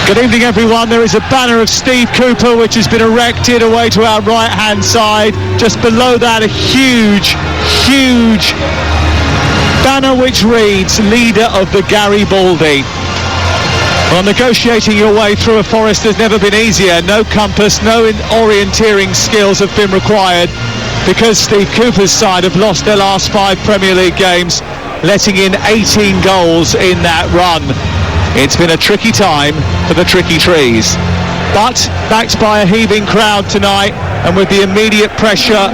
Good evening, everyone. There is a banner of Steve Cooper which has been erected away to our right-hand side. Just below that, a huge banner which reads, "Leader of the Garibaldi." Well, negotiating your way through a forest has never been easier. No compass, no orienteering skills have been required, because Steve Cooper's side have lost their last 5 Premier League games, letting in 18 goals in that run. It's been a tricky time for the tricky trees, but backed by a heaving crowd tonight, and with the immediate pressure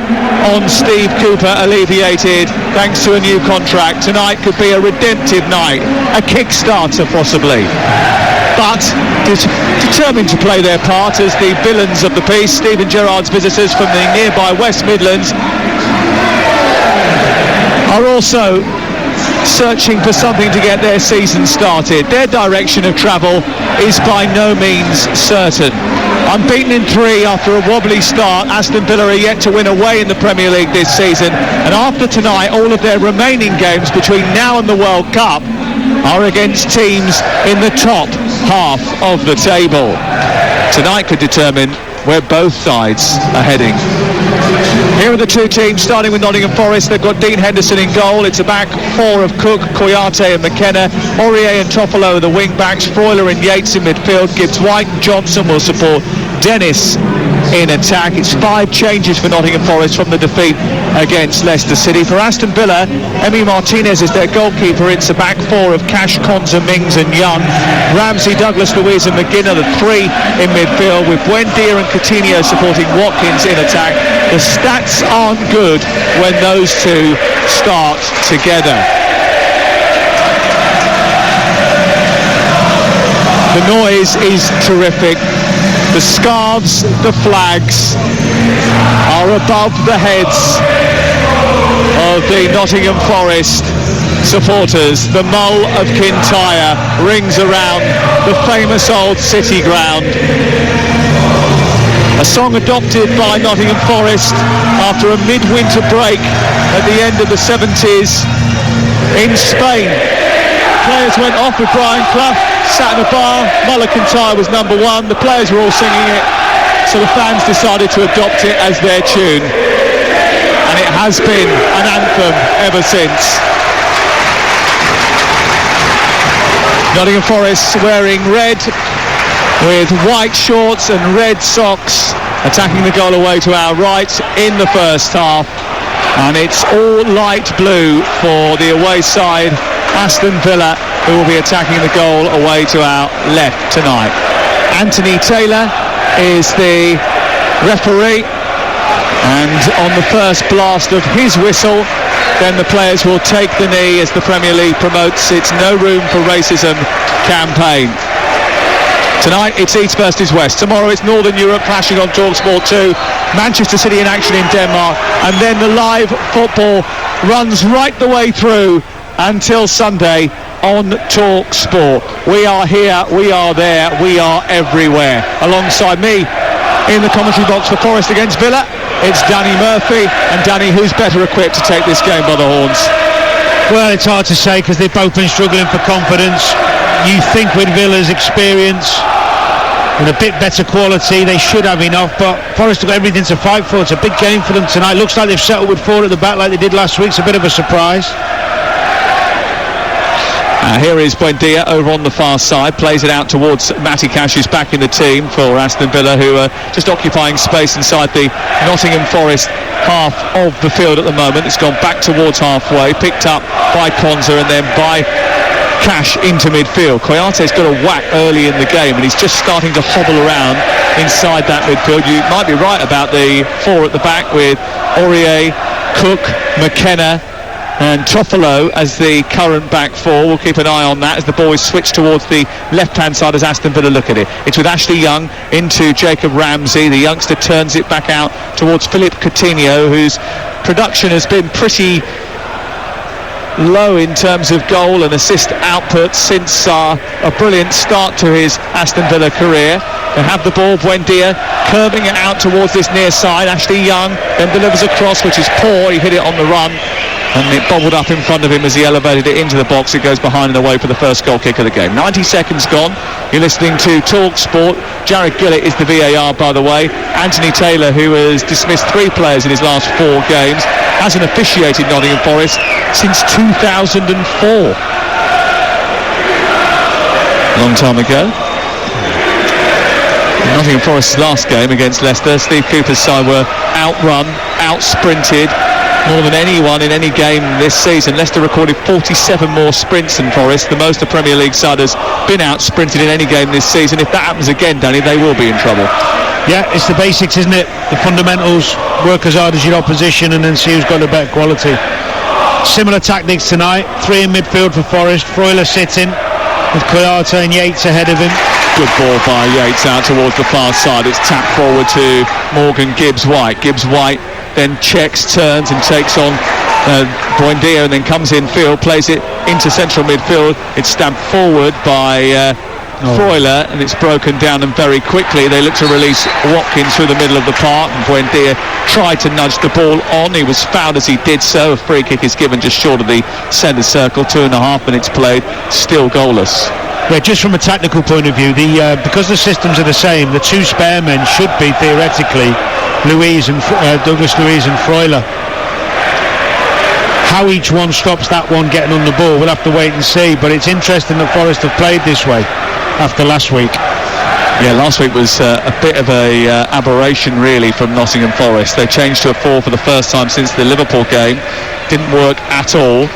on Steve Cooper alleviated thanks to a new contract, tonight could be a redemptive night, a Kickstarter possibly. But determined to play their part as the villains of the piece, Steven Gerrard's visitors from the nearby West Midlands are also searching for something to get their season started. Their direction of travel is by no means certain. Unbeaten in 3 after a wobbly start, Aston Villa are yet to win away in the Premier League this season, and after tonight all of their remaining games between now and the World Cup are against teams in the top half of the table. Tonight could determine where both sides are heading. Here are the two teams, starting with Nottingham Forest. They've got Dean Henderson in goal. It's a back 4 of Cook, Kouyate and McKenna. Aurier and Toffolo are the wing backs. Freuler and Yates in midfield. Gibbs White and Johnson will support Dennis in attack. It's 5 changes for Nottingham Forest from the defeat against Leicester City. For Aston Villa, Emi Martinez is their goalkeeper. It's a back 4 of Cash, Konza, Mings and Young. Ramsey, Douglas, Luiz and McGinn are the 3 in midfield, with Buendia and Coutinho supporting Watkins in attack. The stats aren't good when those two start together. The noise is terrific. The scarves, the flags are above the heads of the Nottingham Forest supporters. The Mull of Kintyre rings around the famous old City ground. A song adopted by Nottingham Forest after a midwinter break at the end of the 70s in Spain. Players went off with Brian Clough, sat in a bar. Mull of Kintyre was number 1. The players were all singing it, so the fans decided to adopt it as their tune, and it has been an anthem ever since. Nottingham Forest wearing red with white shorts and red socks, attacking the goal away to our right in the first half, and it's all light blue for the away side, Aston Villa, who will be attacking the goal away to our left tonight. Anthony Taylor is the referee, and on the first blast of his whistle, then the players will take the knee as the Premier League promotes its No Room for Racism campaign. Tonight it's East versus West. Tomorrow it's Northern Europe clashing on Talksport 2. Manchester City in action in Denmark. And then the live football runs right the way through until Sunday on Talksport. We are here, we are there, we are everywhere. Alongside me in the commentary box for Forest against Villa, it's Danny Murphy. And Danny, who's better equipped to take this game by the horns? Well, it's hard to say because they've both been struggling for confidence. You think with Villa's experience and a bit better quality, they should have enough, but Forest have got everything to fight for. It's a big game for them tonight. Looks like they've settled with 4 at the back like they did last week. It's a bit of a surprise. Here is Buendia over on the far side, plays it out towards Matty Cash, who's back in the team for Aston Villa, who are just occupying space inside the Nottingham Forest half of the field at the moment. It's gone back towards halfway, picked up by Konza and then by Cash into midfield. Koyate's got a whack early in the game and he's just starting to hobble around inside that midfield. You might be right about the 4 at the back with Aurier, Cook, McKenna and Toffolo as the current back 4. We'll keep an eye on that as the boys switch towards the left-hand side as Aston Villa look at it. It's with Ashley Young into Jacob Ramsey. The youngster turns it back out towards Philippe Coutinho, whose production has been pretty low in terms of goal and assist output since a brilliant start to his Aston Villa career. They have the ball, Buendia curving it out towards this near side. Ashley Young then delivers a cross which is poor. He hit it on the run and it bobbled up in front of him as he elevated it into the box. It goes behind and away for the first goal kick of the game. 90 seconds gone. You're listening to Talksport. Jared Gillett is the VAR, by the way. Anthony Taylor, who has dismissed 3 players in his last 4 games, hasn't officiated Nottingham Forest since 2004. Long time ago. In Nottingham Forest's last game against Leicester, Steve Cooper's side were outrun, out-sprinted more than anyone in any game this season. Leicester recorded 47 more sprints than Forest, the most the Premier League side has been out-sprinted in any game this season. If that happens again, Danny, they will be in trouble. Yeah, it's the basics, isn't it? The fundamentals, work as hard as your opposition and then see who's got the better quality. Similar tactics tonight. 3 in midfield for Forest. Freuler sitting with Kouyaté and Yates ahead of him. Good ball by Yates out towards the far side. It's tapped forward to Morgan Gibbs-White. Gibbs-White then checks, turns and takes on Buendia, and then comes infield, plays it into central midfield. It's stabbed forward by Freuler, and it's broken down, and very quickly they look to release Watkins through the middle of the park, and Buendia tried to nudge the ball on. He was fouled as he did so. A free kick is given just short of the centre circle. 2.5 minutes played, still goalless. Yeah, just from a technical point of view, because the systems are the same, the 2 spare men should be theoretically Douglas Luiz and Freuler. How each one stops that one getting on the ball, we'll have to wait and see. But it's interesting that Forest have played this way after last week. Yeah, last week was a bit of a aberration really from Nottingham Forest. They changed to a 4 for the first time since the Liverpool game. Didn't work at all.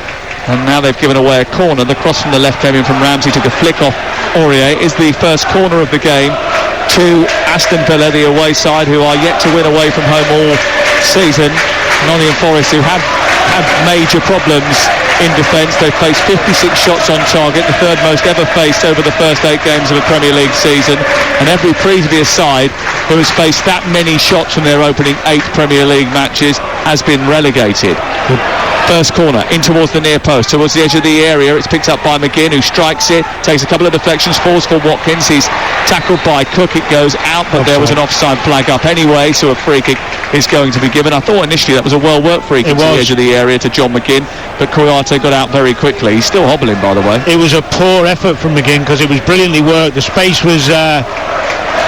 And now they've given away a corner. The cross from the left came in from Ramsey, took a flick off Aurier. Is the first corner of the game to Aston Villa, the away side, who are yet to win away from home all season. Nottingham Forest, who had major problems in defence. They faced 56 shots on target, the 3rd most ever faced over the first 8 games of a Premier League season. And every previous side who has faced that many shots from their opening 8 Premier League matches has been relegated. First corner in towards the near post, towards the edge of the area. It's picked up by McGinn, who strikes it, takes a couple of deflections, falls for Watkins. He's tackled by Cook. It goes out, but there was an offside flag up anyway, so a free kick is going to be given. I thought initially that was a well-worked free kick to the edge of the area to John McGinn, but Kouyaté got out very quickly. He's still hobbling, by the way. It was a poor effort from McGinn because it was brilliantly worked. The space was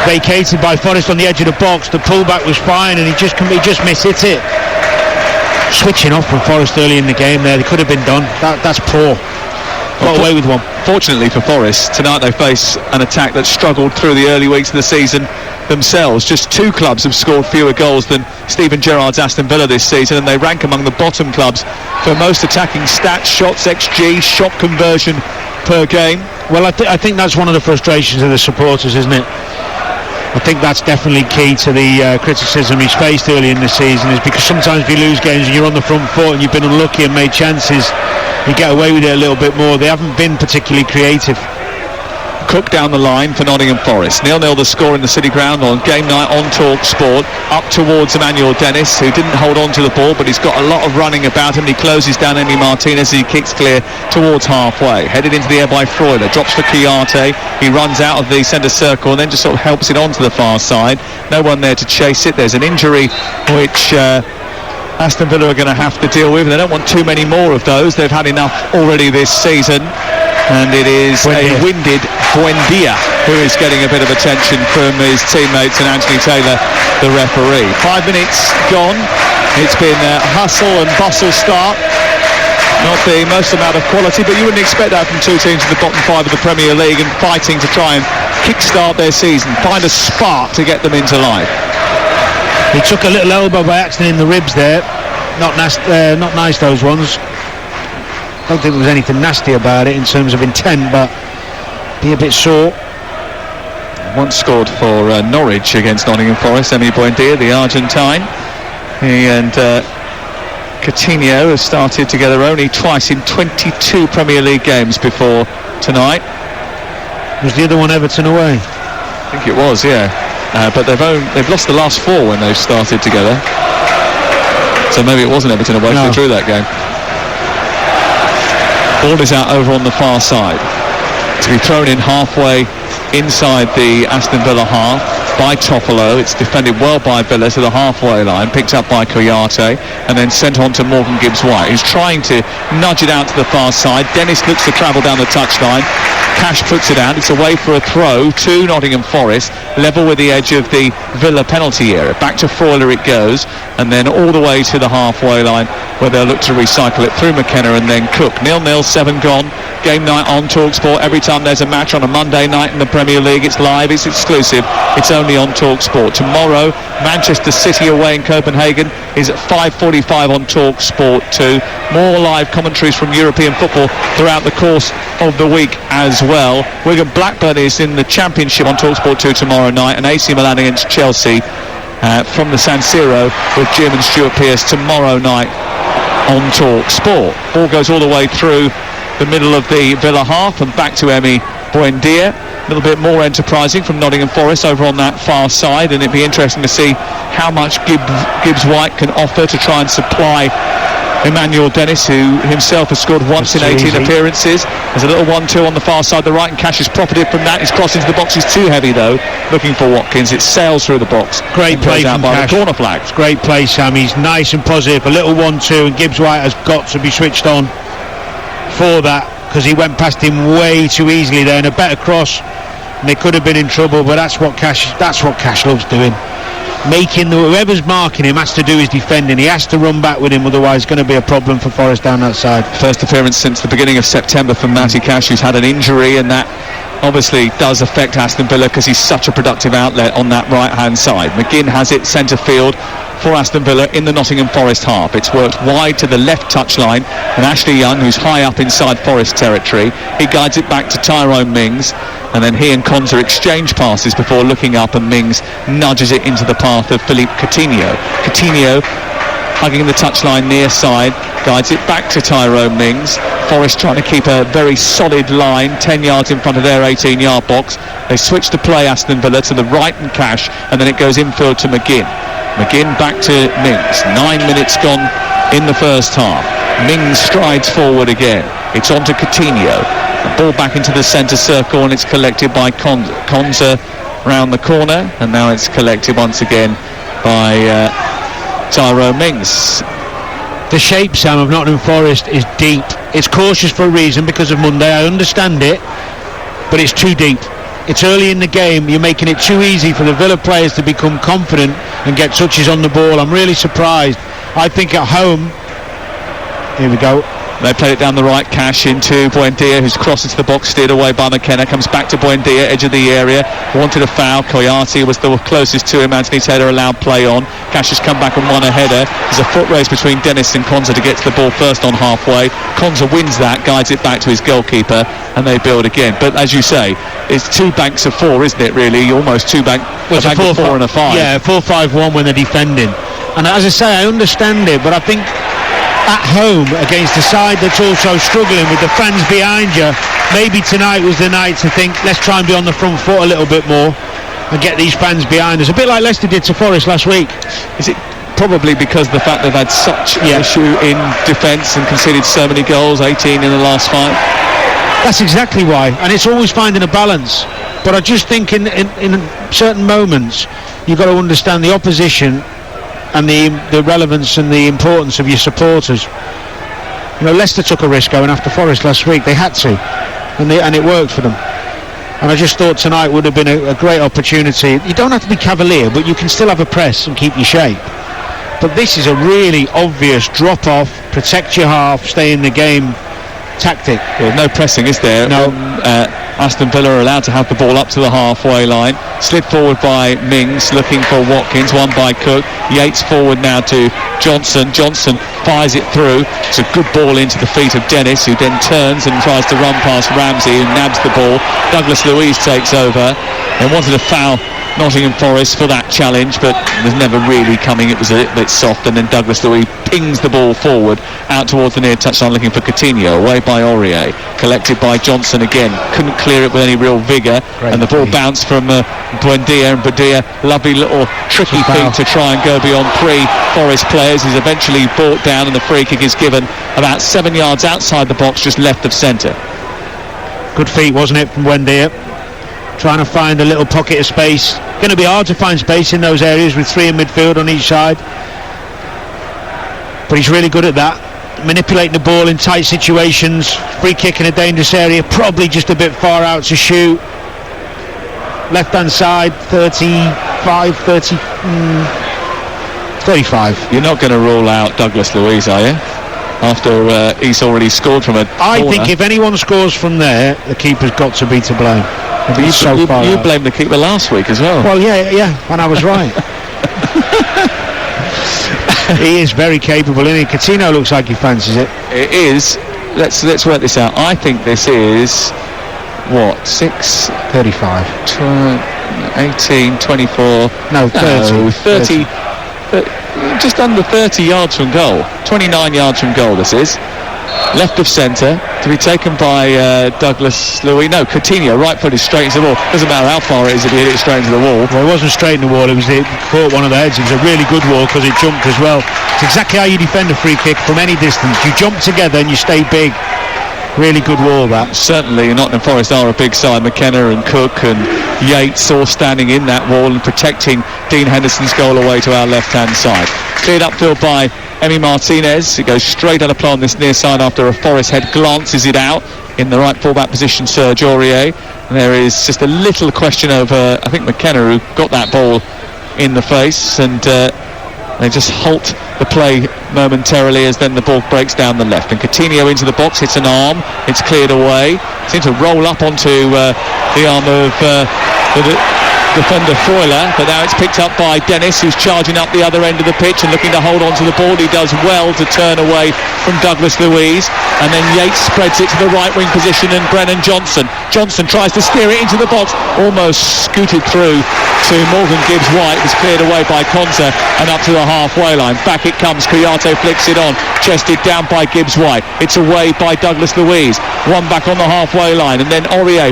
vacated by Forest on the edge of the box. The pullback was fine, and he just mishit it. Switching off from Forest early in the game there, they could have been done. That's poor. Got away with one. Fortunately for Forest, tonight they face an attack that struggled through the early weeks of the season themselves. Just 2 clubs have scored fewer goals than Steven Gerrard's Aston Villa this season, and they rank among the bottom clubs for most attacking stats, shots XG, shot conversion per game. Well, I think that's one of the frustrations of the supporters, isn't it? I think that's definitely key to the criticism he's faced early in the season, is because sometimes if you lose games and you're on the front foot and you've been unlucky and made chances, you get away with it a little bit more. They haven't been particularly creative. Cook down the line for Nottingham Forest. 0-0 the score in the City Ground on game night on Talksport. Up towards Emmanuel Dennis, who didn't hold on to the ball, but he's got a lot of running about him. He closes down Emi Martinez as he kicks clear towards halfway. Headed into the air by Freuler. Drops for Kouyaté. He runs out of the centre circle and then just sort of helps it onto the far side. No one there to chase it. There's an injury which Aston Villa are going to have to deal with. They don't want too many more of those. They've had enough already this season. And it is a winded Buendia who is getting a bit of attention from his teammates and Anthony Taylor, the referee. 5 minutes gone. It's been a hustle and bustle start. Not the most amount of quality, but you wouldn't expect that from 2 teams in the bottom 5 of the Premier League and fighting to try and kickstart their season, find a spark to get them into life. He took a little elbow by accident in the ribs there. Not nice, those ones. I don't think there was anything nasty about it in terms of intent, but be a bit sore. Once scored for Norwich against Nottingham Forest, Emi Buendia, the Argentine. He and Coutinho have started together only twice in 22 Premier League games before tonight. Was the other one Everton away? I think it was, yeah. But they've lost the last 4 when they've started together. So maybe it wasn't Everton away, so they drew that game. Ball is out over on the far side to be thrown in halfway inside the Aston Villa half. by Toffolo. It's defended well by Villa to the halfway line, picked up by Koyate, and then sent on to Morgan Gibbs-White, who's trying to nudge it out to the far side. Dennis looks to travel down the touchline. Cash puts it out. It's away for a throw to Nottingham Forest, level with the edge of the Villa penalty area. Back to Freuler it goes, and then all the way to the halfway line, where they'll look to recycle it through McKenna and then Cook. 0-0, 7 gone. Game night on Talksport. Every time there's a match on a Monday night in the Premier League, it's live, it's exclusive, it's only on Talksport. Tomorrow, Manchester City away in Copenhagen is at 5:45 on Talksport 2. More live commentaries from European football throughout the course of the week as well. Wigan Blackburn is in the Championship on Talksport 2 tomorrow night, and AC Milan against Chelsea from the San Siro with Jim and Stuart Pearce tomorrow night on Talksport. Ball goes all the way through the middle of the Villa half and back to Emi Buendia. A little bit more enterprising from Nottingham Forest over on that far side, and it'd be interesting to see how much Gibbs-White can offer to try and supply Emmanuel Dennis, who himself has scored once in 18 appearances. There's a little 1-2 on the far side, the right, and Cash has profited from that. His cross into the box is too heavy though, looking for Watkins. It sails through the box. Great play from Cash. The corner flag. It's great play, Sam. He's nice and positive. A little 1-2, and Gibbs-White has got to be switched on for that, because he went past him way too easily there, and a better cross and they could have been in trouble. But that's what Cash loves doing, making whoever's marking him has to do his defending. He has to run back with him, otherwise it's going to be a problem for Forest down that side. First appearance since the beginning of September for Matty Cash, who's had an injury, and that obviously does affect Aston Villa because he's such a productive outlet on that right hand side. McGinn has it centre field for Aston Villa in the Nottingham Forest half. It's worked wide to the left touchline, and Ashley Young, who's high up inside Forest territory, he guides it back to Tyrone Mings, and then he and Konza exchange passes before looking up, and Mings nudges it into the path of Philippe Coutinho. Coutinho hugging the touchline near side, guides it back to Tyrone Mings. Forest trying to keep a very solid line 10 yards in front of their 18-yard box. They switch to play Aston Villa to the right and Cash, and then it goes infield to McGinn. McGinn back to Mings. 9 minutes gone in the first half. Mings strides forward again. It's on to Coutinho. The ball back into the centre circle, and it's collected by Konza round the corner, and now it's collected once again by Tyrone Mings. The shape, Sam, of Nottingham Forest is deep. It's cautious for a reason because of Monday, I understand it, but it's too deep. It's early in the game, you're making it too easy for the Villa players to become confident and get touches on the ball. I'm really surprised. I think at home, here we go, they played it down the right, Cash into Buendia, who's crossed into the box, steered away by McKenna, comes back to Buendia, edge of the area, wanted a foul. Koyate was the closest to him. Anthony Taylor allowed play on. Cash has come back and won a header. There's a foot race between Dennis and Konza to get to the ball first on halfway. Konza wins that, guides it back to his goalkeeper, and they build again. But as you say, it's two banks of four, isn't it, really? Almost two bank of four and a five. Yeah, 4-5-1 when they're defending. And as I say, I understand it, but I think at home against a side that's also struggling with the fans behind you, maybe tonight was the night to think, let's try and be on the front foot a little bit more and get these fans behind us, a bit like Leicester did to Forest last week. Is it probably because of the fact they've had such an issue in defence and conceded so many goals, 18 in the last 5? That's exactly why, and it's always finding a balance. But I just think in certain moments you've got to understand the opposition and the relevance and the importance of your supporters. You know, Leicester took a risk going after Forest last week. They had to, and it worked for them. And I just thought tonight would have been a great opportunity. You don't have to be cavalier, but you can still have a press and keep your shape. But this is a really obvious drop off, protect your half, stay in the game tactic. Well, no pressing, is there? No. Aston Villa are allowed to have the ball up to the halfway line. Slid forward by Mings, looking for Watkins, won by Cook. Yates forward now to Johnson. Johnson fires it through. It's a good ball into the feet of Dennis, who then turns and tries to run past Ramsey, who nabs the ball. Douglas Luiz takes over. They wanted to foul Nottingham Forest for that challenge, but it was never really coming. It was a little bit soft, and then Douglas Luiz pings the ball forward out towards the near touchline, looking for Coutinho, away by Aurier, collected by Johnson again, couldn't clear it with any real vigour, and the ball bounced from Buendia, and Buendia, lovely little tricky feet to try and go beyond 3 Forest players. He's eventually brought down, and the free kick is given about 7 yards outside the box, just left of centre. Good feet, wasn't it, from Buendia? trying to find a little pocket of space. Going to be hard to find space in those areas with 3 in midfield on each side. But he's really good at that. Manipulating the ball in tight situations. Free kick in a dangerous area, probably just a bit far out to shoot. Left hand side, 35. You're not going to rule out Douglas Luiz, are you? After he's already scored from a corner. I think if anyone scores from there, the keeper's got to be to blame. You blamed the keeper last week as well. Well, yeah, and I was right. He is very capable, isn't he? Coutinho looks like he fancies it. It is. Let's work this out. I think this is what, 6, 35, 18, 24. No, 30. Just under 30 yards from goal. 29 yards from goal. This is left of centre to be taken by Douglas Luiz. No, Coutinho, right footed straight into the wall. Doesn't matter how far it is if you hit it straight into the wall. Well, it wasn't straight in the wall. It caught one of the heads. It was a really good wall because it jumped as well. It's exactly how you defend a free kick from any distance. You jump together and you stay big. Really good wall, that. Certainly Nottingham Forest are a big side. McKenna and Cook and Yates all standing in that wall and protecting Dean Henderson's goal away to our left-hand side. Cleared upfield by Emi Martinez. It goes straight out of play on this near side after a Forest head glances it out in the right full-back position, Serge Aurier. And there is just a little question over, I think, McKenna, who got that ball in the face, and they just halt the play momentarily as then the ball breaks down the left, and Coutinho into the box, hits an arm, it's cleared away, seems to roll up onto the arm of the defender Freuler, but now it's picked up by Dennis, who's charging up the other end of the pitch and looking to hold on to the ball. He does well to turn away from Douglas Luiz, and then Yates spreads it to the right wing position, and Brennan Johnson tries to steer it into the box, almost scooted through to Morgan Gibbs-White, was cleared away by Konsa and up to the halfway line. Back it comes, Kouyaté flicks it on, chested down by Gibbs-White, it's away by Douglas Luiz, one back on the halfway line, and then Aurier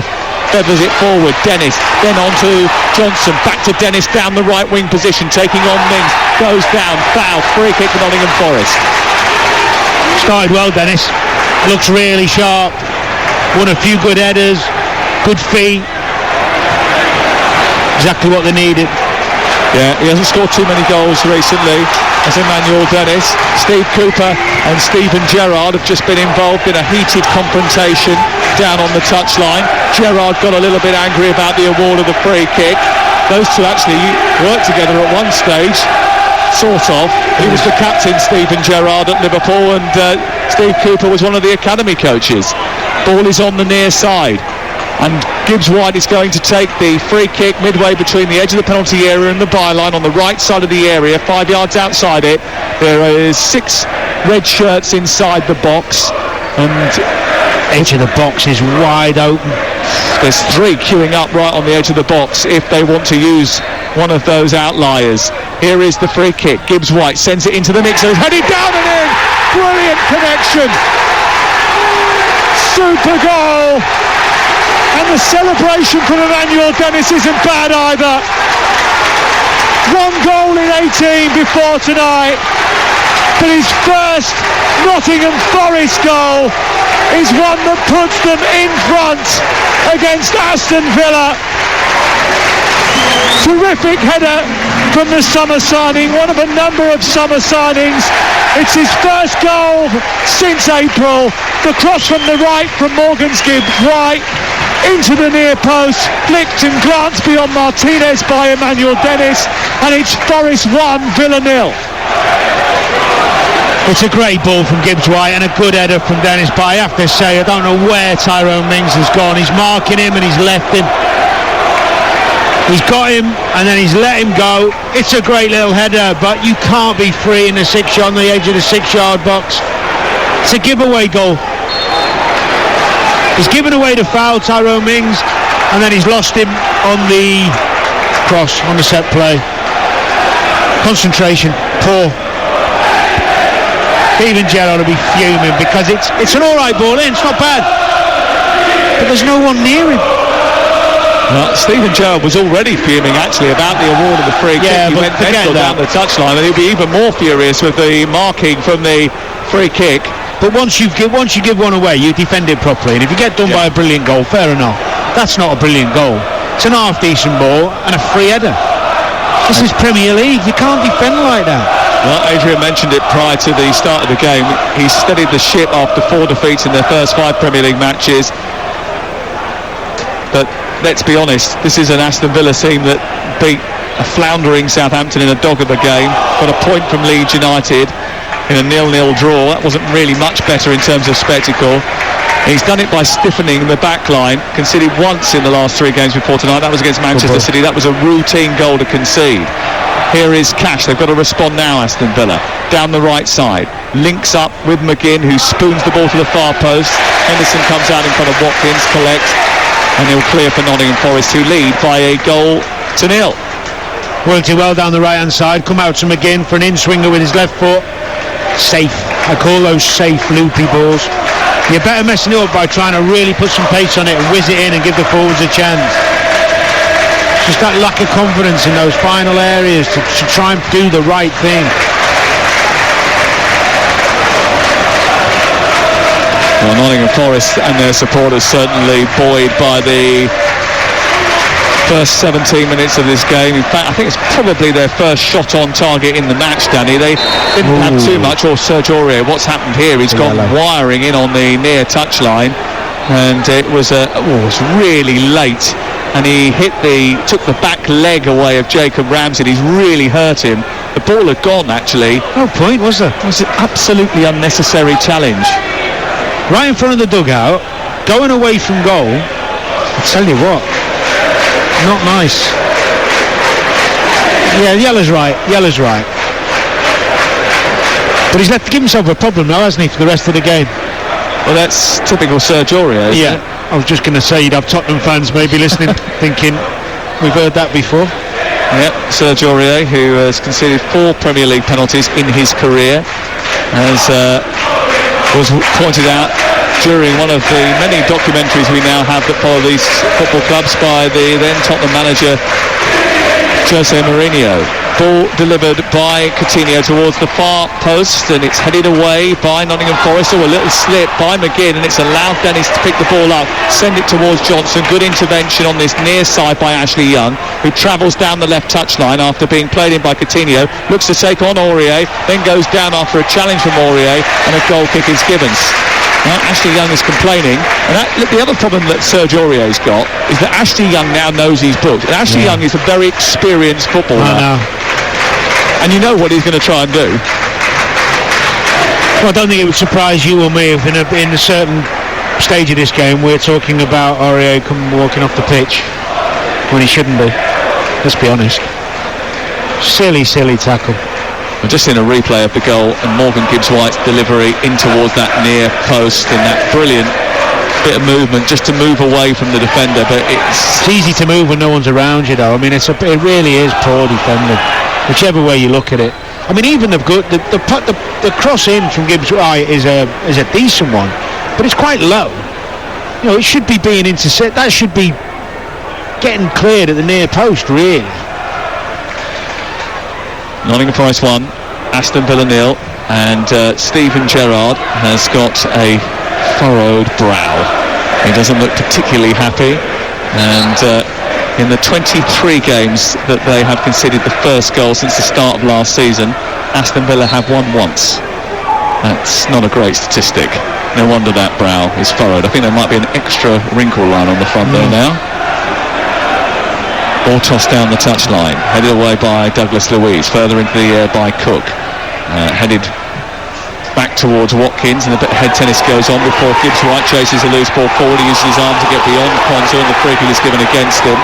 feathers it forward. Dennis then on to Johnson, back to Dennis down the right wing position, taking on Mings, goes down, foul, free kick for Nottingham Forest. Started well, Dennis, looks really sharp, won a few good headers, good feet, exactly what they needed. Yeah, he hasn't scored too many goals recently as Emmanuel Dennis. Steve Cooper and Stephen Gerrard have just been involved in a heated confrontation down on the touchline. Gerrard got a little bit angry about the award of the free kick. Those two actually worked together at one stage, sort of. He was the captain, Stephen Gerrard, at Liverpool, and Steve Cooper was one of the academy coaches. Ball is on the near side, and Gibbs-White is going to take the free kick midway between the edge of the penalty area and the byline on the right side of the area, 5 yards outside it. There is 6 red shirts inside the box, and edge of the box is wide open. There's 3 queuing up right on the edge of the box if they want to use one of those outliers. Here is the free kick. Gibbs-White sends it into the mix, and it's headed down and in. Brilliant connection. Super goal. And the celebration from Emmanuel Dennis isn't bad either. 1 goal in 18 before tonight, but his first Nottingham Forest goal is one that puts them in front against Aston Villa. Terrific header from the summer signing, one of a number of summer signings. It's his first goal since April. The cross from the right from Morgan Gibbs-White into the near post, flicked and glanced beyond Martinez by Emmanuel Dennis, and it's Forest 1, Villa 0. It's a great ball from Gibbs-White and a good header from Dennis, but I have to say I don't know where Tyrone Mings has gone. He's marking him and he's left him. He's got him and then he's let him go. It's a great little header, but you can't be free in the 6 yard, on the edge of the 6 yard box. It's a giveaway goal. He's given away the foul, Tyrone Mings, and then he's lost him on the cross, on the set play. Concentration, poor. Stephen Gerrard will be fuming because it's an alright ball in, it's not bad, but there's no one near him. Well, Stephen Gerrard was already fuming actually about the award of the free kick. He went mental down the touchline, and he'll be even more furious with the marking from the free kick. But once you give one away, you defend it properly, and if you get done by a brilliant goal, fair enough. That's not a brilliant goal. It's an half-decent ball and a free header. This is Premier League. You can't defend like that. Well, Adrian mentioned it prior to the start of the game. He steadied the ship after 4 defeats in their first 5 Premier League matches. But let's be honest, this is an Aston Villa team that beat a floundering Southampton in a dog of a game, got a point from Leeds United in a 0-0 draw. That wasn't really much better in terms of spectacle. He's done it by stiffening the back line, conceded once in the last 3 games before tonight. That was against Manchester City. That was a routine goal to concede. Here is Cash. They've got to respond now, Aston Villa. Down the right side. Links up with McGinn, who spoons the ball to the far post. Henderson comes out in front of Watkins, collects, and he'll clear for Nottingham Forest, who lead by a goal to 0. Worked it well down the right-hand side. Come out to McGinn for an in-swinger with his left foot. Safe. I call those safe, loopy balls. You're better messing it up by trying to really put some pace on it and whiz it in and give the forwards a chance. Just that lack of confidence in those final areas to try and do the right thing. Well, Nottingham Forest and their supporters certainly buoyed by the first 17 minutes of this game. In fact, I think it's probably their first shot on target in the match, Danny. They didn't have too much. Or Serge Aurier, what's happened here? He's gone wiring in on the near touchline, and it was really late. And he took the back leg away of Jacob Ramsey. He's really hurt him. The ball had gone, actually. No point, was there? It was an absolutely unnecessary challenge. Right in front of the dugout, going away from goal. I tell you what, not nice. Yeah, Yellow's right. But he's left to give himself a problem now, hasn't he, for the rest of the game? Well, that's typical Serge Aurier, isn't it? I was just going to say you'd have Tottenham fans maybe listening, thinking we've heard that before. Yep, Serge Aurier, who has conceded 4 Premier League penalties in his career, as was pointed out during one of the many documentaries we now have that follow these football clubs by the then Tottenham manager Jose Mourinho. Ball delivered by Coutinho towards the far post, and it's headed away by Nottingham Forest. A little slip by McGinn, and it's allowed Dennis to pick the ball up, send it towards Johnson. Good intervention on this near side by Ashley Young, who travels down the left touchline after being played in by Coutinho. Looks to take on Aurier, then goes down after a challenge from Aurier, and a goal kick is given. Now, Ashley Young is complaining, and the other problem that Serge Aurier's got is that Ashley Young now knows his books. And Ashley Young is a very experienced footballer. I know. And you know what he's going to try and do. Well, I don't think it would surprise you or me if in a certain stage of this game we're talking about Aurier walking off the pitch when he shouldn't be. Let's be honest. Silly tackle. I've just seen a replay of the goal and Morgan Gibbs-White's delivery in towards that near post, and that brilliant bit of movement just to move away from the defender. But it's easy to move when no one's around you, though. I mean, it really is poor defending, whichever way you look at it. I mean, even the cross in from Gibbs-White is a decent one, but it's quite low. You know, it should be being intercepted. That should be getting cleared at the near post, really. Nottingham Forest 1, Aston Villa 0, and Steven Gerrard has got a furrowed brow. He doesn't look particularly happy, and in the 23 games that they have conceded the first goal since the start of last season, Aston Villa have won once. That's not a great statistic. No wonder that brow is furrowed. I think there might be an extra wrinkle line on the front there now. Ball tossed down the touchline, headed away by Douglas Luiz, further into the air by Cook, headed back towards Watkins, and a bit of head tennis goes on before Gibbs-White chases a loose ball forward. He uses his arm to get beyond Konsa, and the free kick is given against him.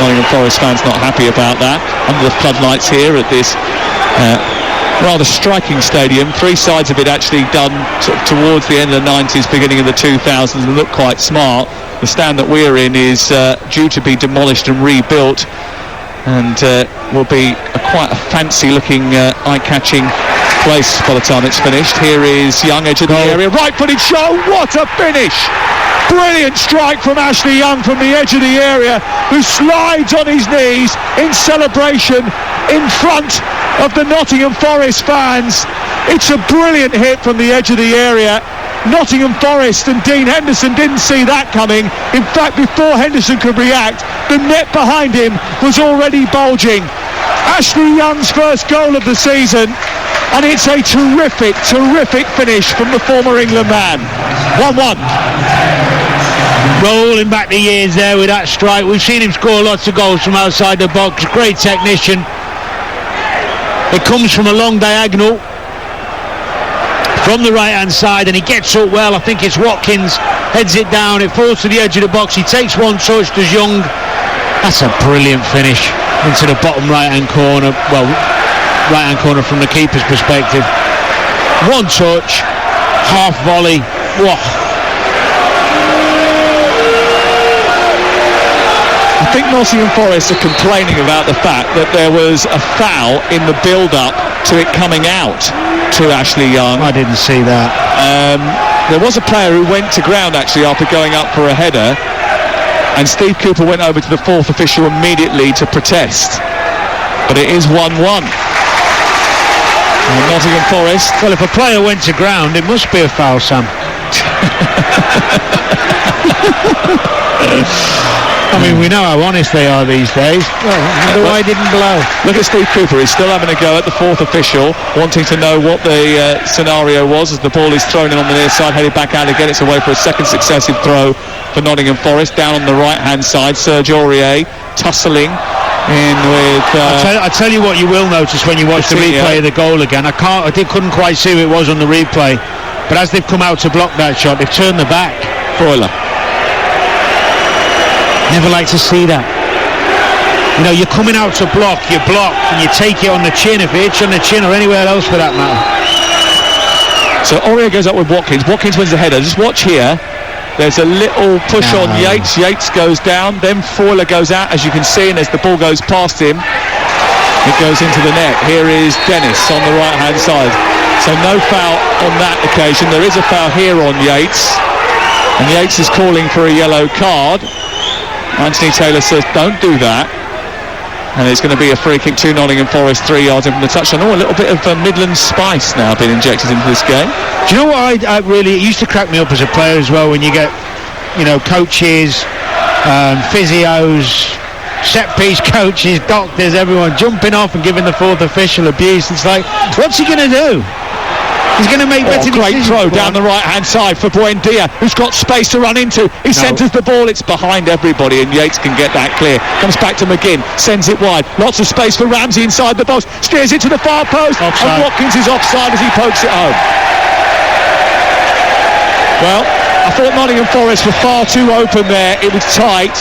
Nottingham Forest fans not happy about that. Under the floodlights here at this rather striking stadium, 3 sides of it actually done towards the end of the 90s, beginning of the 2000s, and look quite smart. The stand that we're in is due to be demolished and rebuilt, and will be quite a fancy-looking, eye-catching place by the time it's finished. Here is Young, edge of the area, right-footed shot. What a finish! Brilliant strike from Ashley Young from the edge of the area, who slides on his knees in celebration in front of the Nottingham Forest fans. It's a brilliant hit from the edge of the area. Nottingham Forest and Dean Henderson didn't see that coming. In fact, before Henderson could react, the net behind him was already bulging. Ashley Young's first goal of the season, and it's a terrific finish from the former England man. 1-1. Rolling back the years there with that strike. We've seen him score lots of goals from outside the box. Great technician. It comes from a long diagonal from the right hand side, and he gets up well. I think it's Watkins, heads it down, it falls to the edge of the box. He takes one touch, does Young. That's a brilliant finish into the bottom right hand corner. Well, right hand corner from the keeper's perspective. One touch, half volley. Whoa. I think Nottingham Forest are complaining about the fact that there was a foul in the build-up to it coming out to Ashley Young. I didn't see that. There was a player who went to ground actually after going up for a header, and Steve Cooper went over to the fourth official immediately to protest. But it is 1-1. Nottingham Forest. Well, if a player went to ground, it must be a foul, Sam. I mean, we know how honest they are these days. Well, why didn't blow? Look at Steve Cooper. He's still having a go at the fourth official, wanting to know what the scenario was as the ball is thrown in on the near side, headed back out again. It's away for a second successive throw for Nottingham Forest. Down on the right-hand side, Serge Aurier tussling in with... I tell you what you will notice when you watch the replay of the goal again. I couldn't quite see who it was on the replay, but as they've come out to block that shot, they've turned the back. Broiler. Never like to see that. You know, you're coming out to block, you block, and you take it on the chin, if it hits on the chin or anywhere else for that matter. So Aurier goes up with Watkins. Watkins wins the header. Just watch here. There's a little push on Yates. Yates goes down. Then Foiler goes out, as you can see, and as the ball goes past him, it goes into the net. Here is Dennis on the right-hand side. So no foul on that occasion. There is a foul here on Yates, and Yates is calling for a yellow card. Anthony Taylor says don't do that, and it's going to be a free kick to Nottingham Forest 3 yards in from the touchline. A little bit of Midland spice now being injected into this game. Do you know what I really, it used to crack me up as a player as well, when you get, you know, coaches, physios, set piece coaches, doctors, everyone jumping off and giving the fourth official abuse. It's like, what's he going to do? He's going to make better great decisions. Throw down the right-hand side for Buendia, who's got space to run into. He centres the ball. It's behind everybody, and Yates can get that clear. Comes back to McGinn, sends it wide. Lots of space for Ramsey inside the box. Steers it to the far post, offside. And Watkins is offside as he pokes it home. Well, I thought Nottingham Forest were far too open there. It was tight.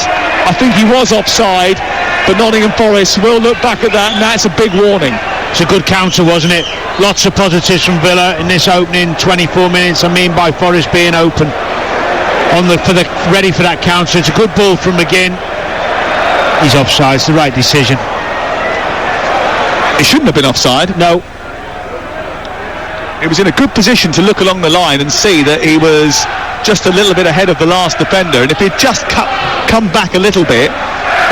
I think he was offside, but Nottingham Forest will look back at that, and that's a big warning. It's a good counter, wasn't it? Lots of positives from Villa in this opening 24 minutes. I mean, by Forest being open ready for that counter. It's a good ball from McGinn. He's offside. It's the right decision. It shouldn't have been offside. No. It was in a good position to look along the line and see that he was just a little bit ahead of the last defender, and if he'd just come back a little bit,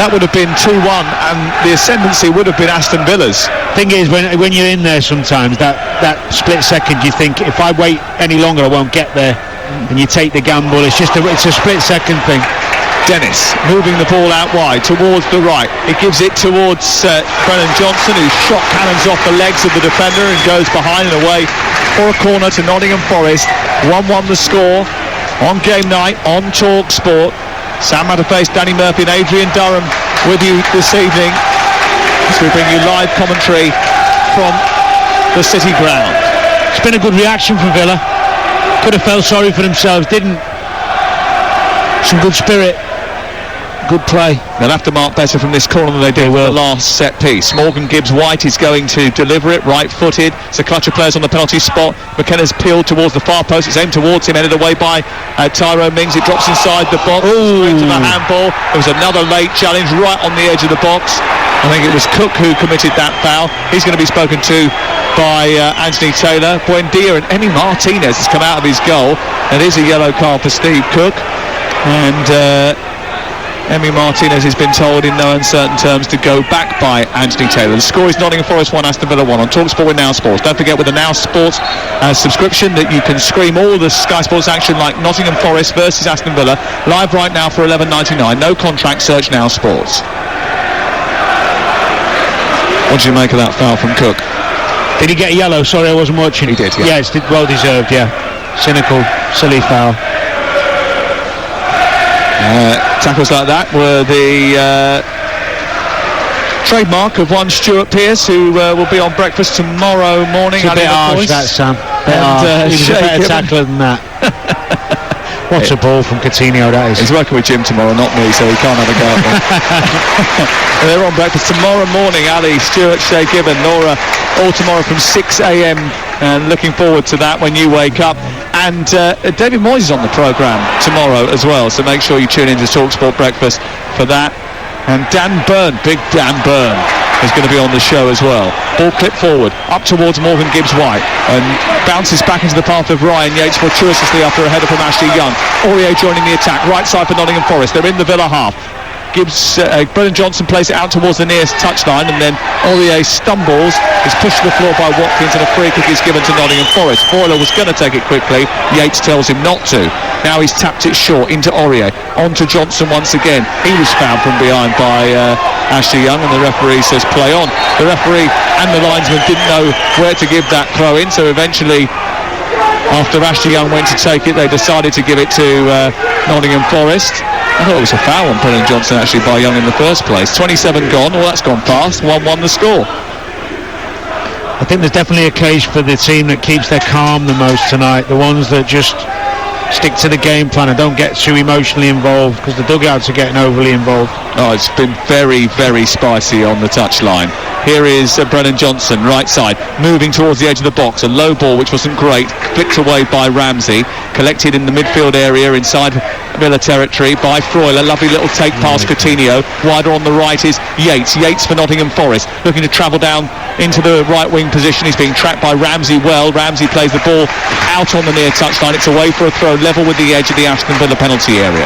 that would have been 2-1, and the ascendancy would have been Aston Villa's. Thing is, when you're in there sometimes, that split second, you think, if I wait any longer I won't get there, and you take the gamble. It's a split second thing. Dennis moving the ball out wide towards the right. It gives it towards Brennan Johnson, who shot cannons off the legs of the defender and goes behind and away for a corner to Nottingham Forest. 1-1 the score on game night on Talksport. Sam Matterface, Danny Murphy and Adrian Durham with you this evening as we bring you live commentary from the City ground. It's been a good reaction from Villa. Could have felt sorry for themselves, didn't. Some good spirit, good play. They'll have to mark better from this corner than they did with the last set piece. Morgan Gibbs-White is going to deliver it, right-footed. It's a clutch of players on the penalty spot. McKenna's peeled towards the far post. It's aimed towards him, headed away by Tyrone Mings. It drops inside the box, into the handball. There was another late challenge right on the edge of the box. I think it was Cook who committed that foul. He's going to be spoken to by Anthony Taylor. Buendia and Emi Martinez has come out of his goal. It is a yellow card for Steve Cook. And Emi Martinez has been told in no uncertain terms to go back by Anthony Taylor. The score is Nottingham Forest 1, Aston Villa 1 on Talksport with Now Sports. Don't forget with the Now Sports subscription that you can stream all the Sky Sports action like Nottingham Forest versus Aston Villa live right now for $11.99. No contract, search Now Sports. What do you make of that foul from Cook? Did he get a yellow? Sorry, I wasn't watching. He did, yeah. Yeah, it's well deserved, yeah. Cynical, silly foul. Tackles like that were the trademark of one Stuart Pearce, who will be on breakfast tomorrow morning. It's a bit harsh, that, Sam. He was a better tackler than that. What's a ball from Coutinho, that is. He's working with Jim tomorrow, not me, so he can't have a go at me. They're on breakfast tomorrow morning. Ali, Stuart, Shay Gibbon, Nora, all tomorrow from 6 a.m. And looking forward to that when you wake up. And David Moyes is on the programme tomorrow as well, so make sure you tune into Talksport Breakfast for that. And Dan Byrne, big Dan Byrne, is going to be on the show as well. Ball clipped forward, up towards Morgan Gibbs-White, and bounces back into the path of Ryan Yates fortuitously after a header from Ashley Young. Aurier joining the attack, right side for Nottingham Forest. They're in the Villa half. Brennan Johnson plays it out towards the nearest touchline, and then Aurier stumbles, is pushed to the floor by Watkins, and a free kick is given to Nottingham Forest. Foyler was going to take it quickly, Yates tells him not to. Now he's tapped it short into Aurier, on to Johnson once again. He was fouled from behind by Ashley Young, and the referee says play on. The referee and the linesman didn't know where to give that throw in, so eventually, after Ashley Young went to take it, they decided to give it to Nottingham Forest. I thought it was a foul on Brennan Johnson actually by Young in the first place. 27 gone, well that's gone fast, 1-1 the score. I think there's definitely a case for the team that keeps their calm the most tonight, the ones that just stick to the game plan and don't get too emotionally involved, because the dugouts are getting overly involved. Oh, it's been very, very spicy on the touchline. Here is Brennan Johnson, right side, moving towards the edge of the box. A low ball, which wasn't great, flicked away by Ramsey, collected in the midfield area inside Villa territory by Freuler. Lovely little take past Coutinho. Wider on the right is Yates. Yates for Nottingham Forest, looking to travel down into the right wing position. He's being tracked by Ramsey well. Ramsey plays the ball out on the near touchline. It's away for a throw, level with the edge of the Aston Villa penalty area.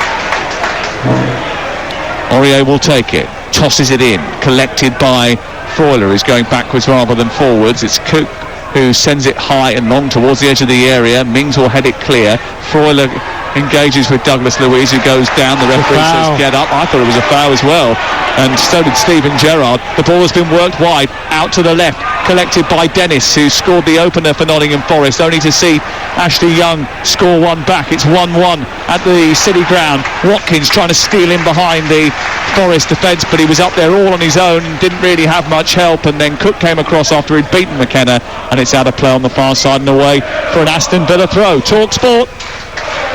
Aurier will take it, tosses it in, collected by Freuler, who's going backwards rather than forwards. It's Cook who sends it high and long towards the edge of the area. Mings will head it clear. Freuler engages with Douglas Luiz, who goes down. The referee says get up. I thought it was a foul as well, and so did Stephen Gerrard. The ball has been worked wide out to the left, collected by Dennis, who scored the opener for Nottingham Forest, only to see Ashley Young score one back. It's 1-1 at the City ground. Watkins trying to steal in behind the Forest defence, but he was up there all on his own, didn't really have much help, and then Cook came across after he'd beaten McKenna, and it's out of play on the far side and away for an Aston Villa throw. Talksport.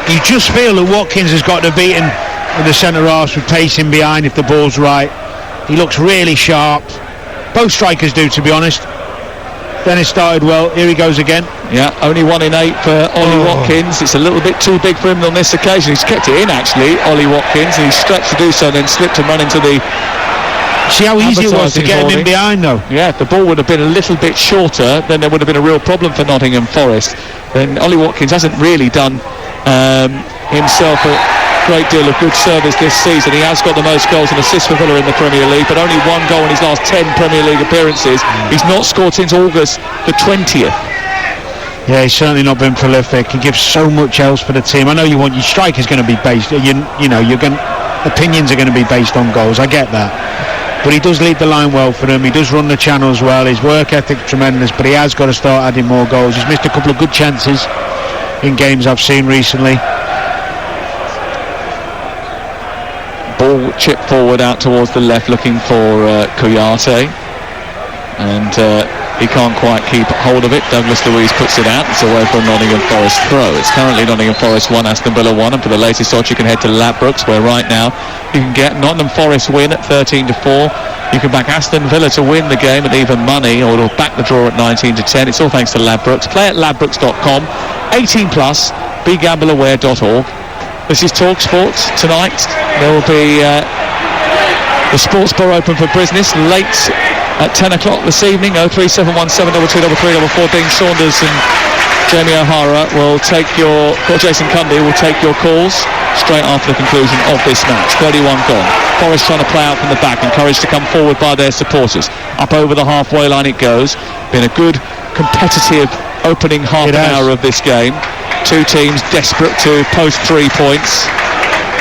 You just feel that Watkins has got to beat him with the centre arse with pace in behind if the ball's right. He looks really sharp. Both strikers do, to be honest. Dennis started well. Here he goes again. Yeah, only 1 in 8 for Ollie Watkins. It's a little bit too big for him on this occasion. He's kept it in, actually, Ollie Watkins, and he stretched to do so, and then slipped and run into the... See how easy it was to get him in behind, though. Yeah, if the ball would have been a little bit shorter, then there would have been a real problem for Nottingham Forest. Then Ollie Watkins hasn't really done himself a great deal of good service this season. He has got the most goals and assists for Villa in the Premier League, but only 1 goal in his last 10 Premier League appearances. He's not scored since August the 20th. Yeah, he's certainly not been prolific. He gives so much else for the team. I know you want your strikers going to be based, opinions are going to be based on goals. I get that. But he does lead the line well for them. He does run the channels well. His work ethic tremendous, but he has got to start adding more goals. He's missed a couple of good chances in games I've seen recently. Ball chipped forward out towards the left, looking for Kouyaté, and he can't quite keep hold of it. Douglas Luiz puts it out. It's away from Nottingham Forest throw. It's currently Nottingham Forest 1, Aston Villa 1, and for the latest odds you can head to Ladbrokes, where right now you can get Nottingham Forest win at 13-4. You can back Aston Villa to win the game at even money, or to back the draw at 19-10. It's all thanks to Ladbrokes. Play at ladbrokes.com. 18+, begambleaware.org. This is Talksport tonight. There will be the Sports Bar open for business late at 10 o'clock this evening. 03717 2233 Dean Saunders and Jamie O'Hara will take or Jason Cundy will take your calls straight after the conclusion of this match. 31 gone. Forest trying to play out from the back, encouraged to come forward by their supporters. Up over the halfway line it goes. Been a good competitive opening half an hour of this game. Two teams desperate to post 3 points.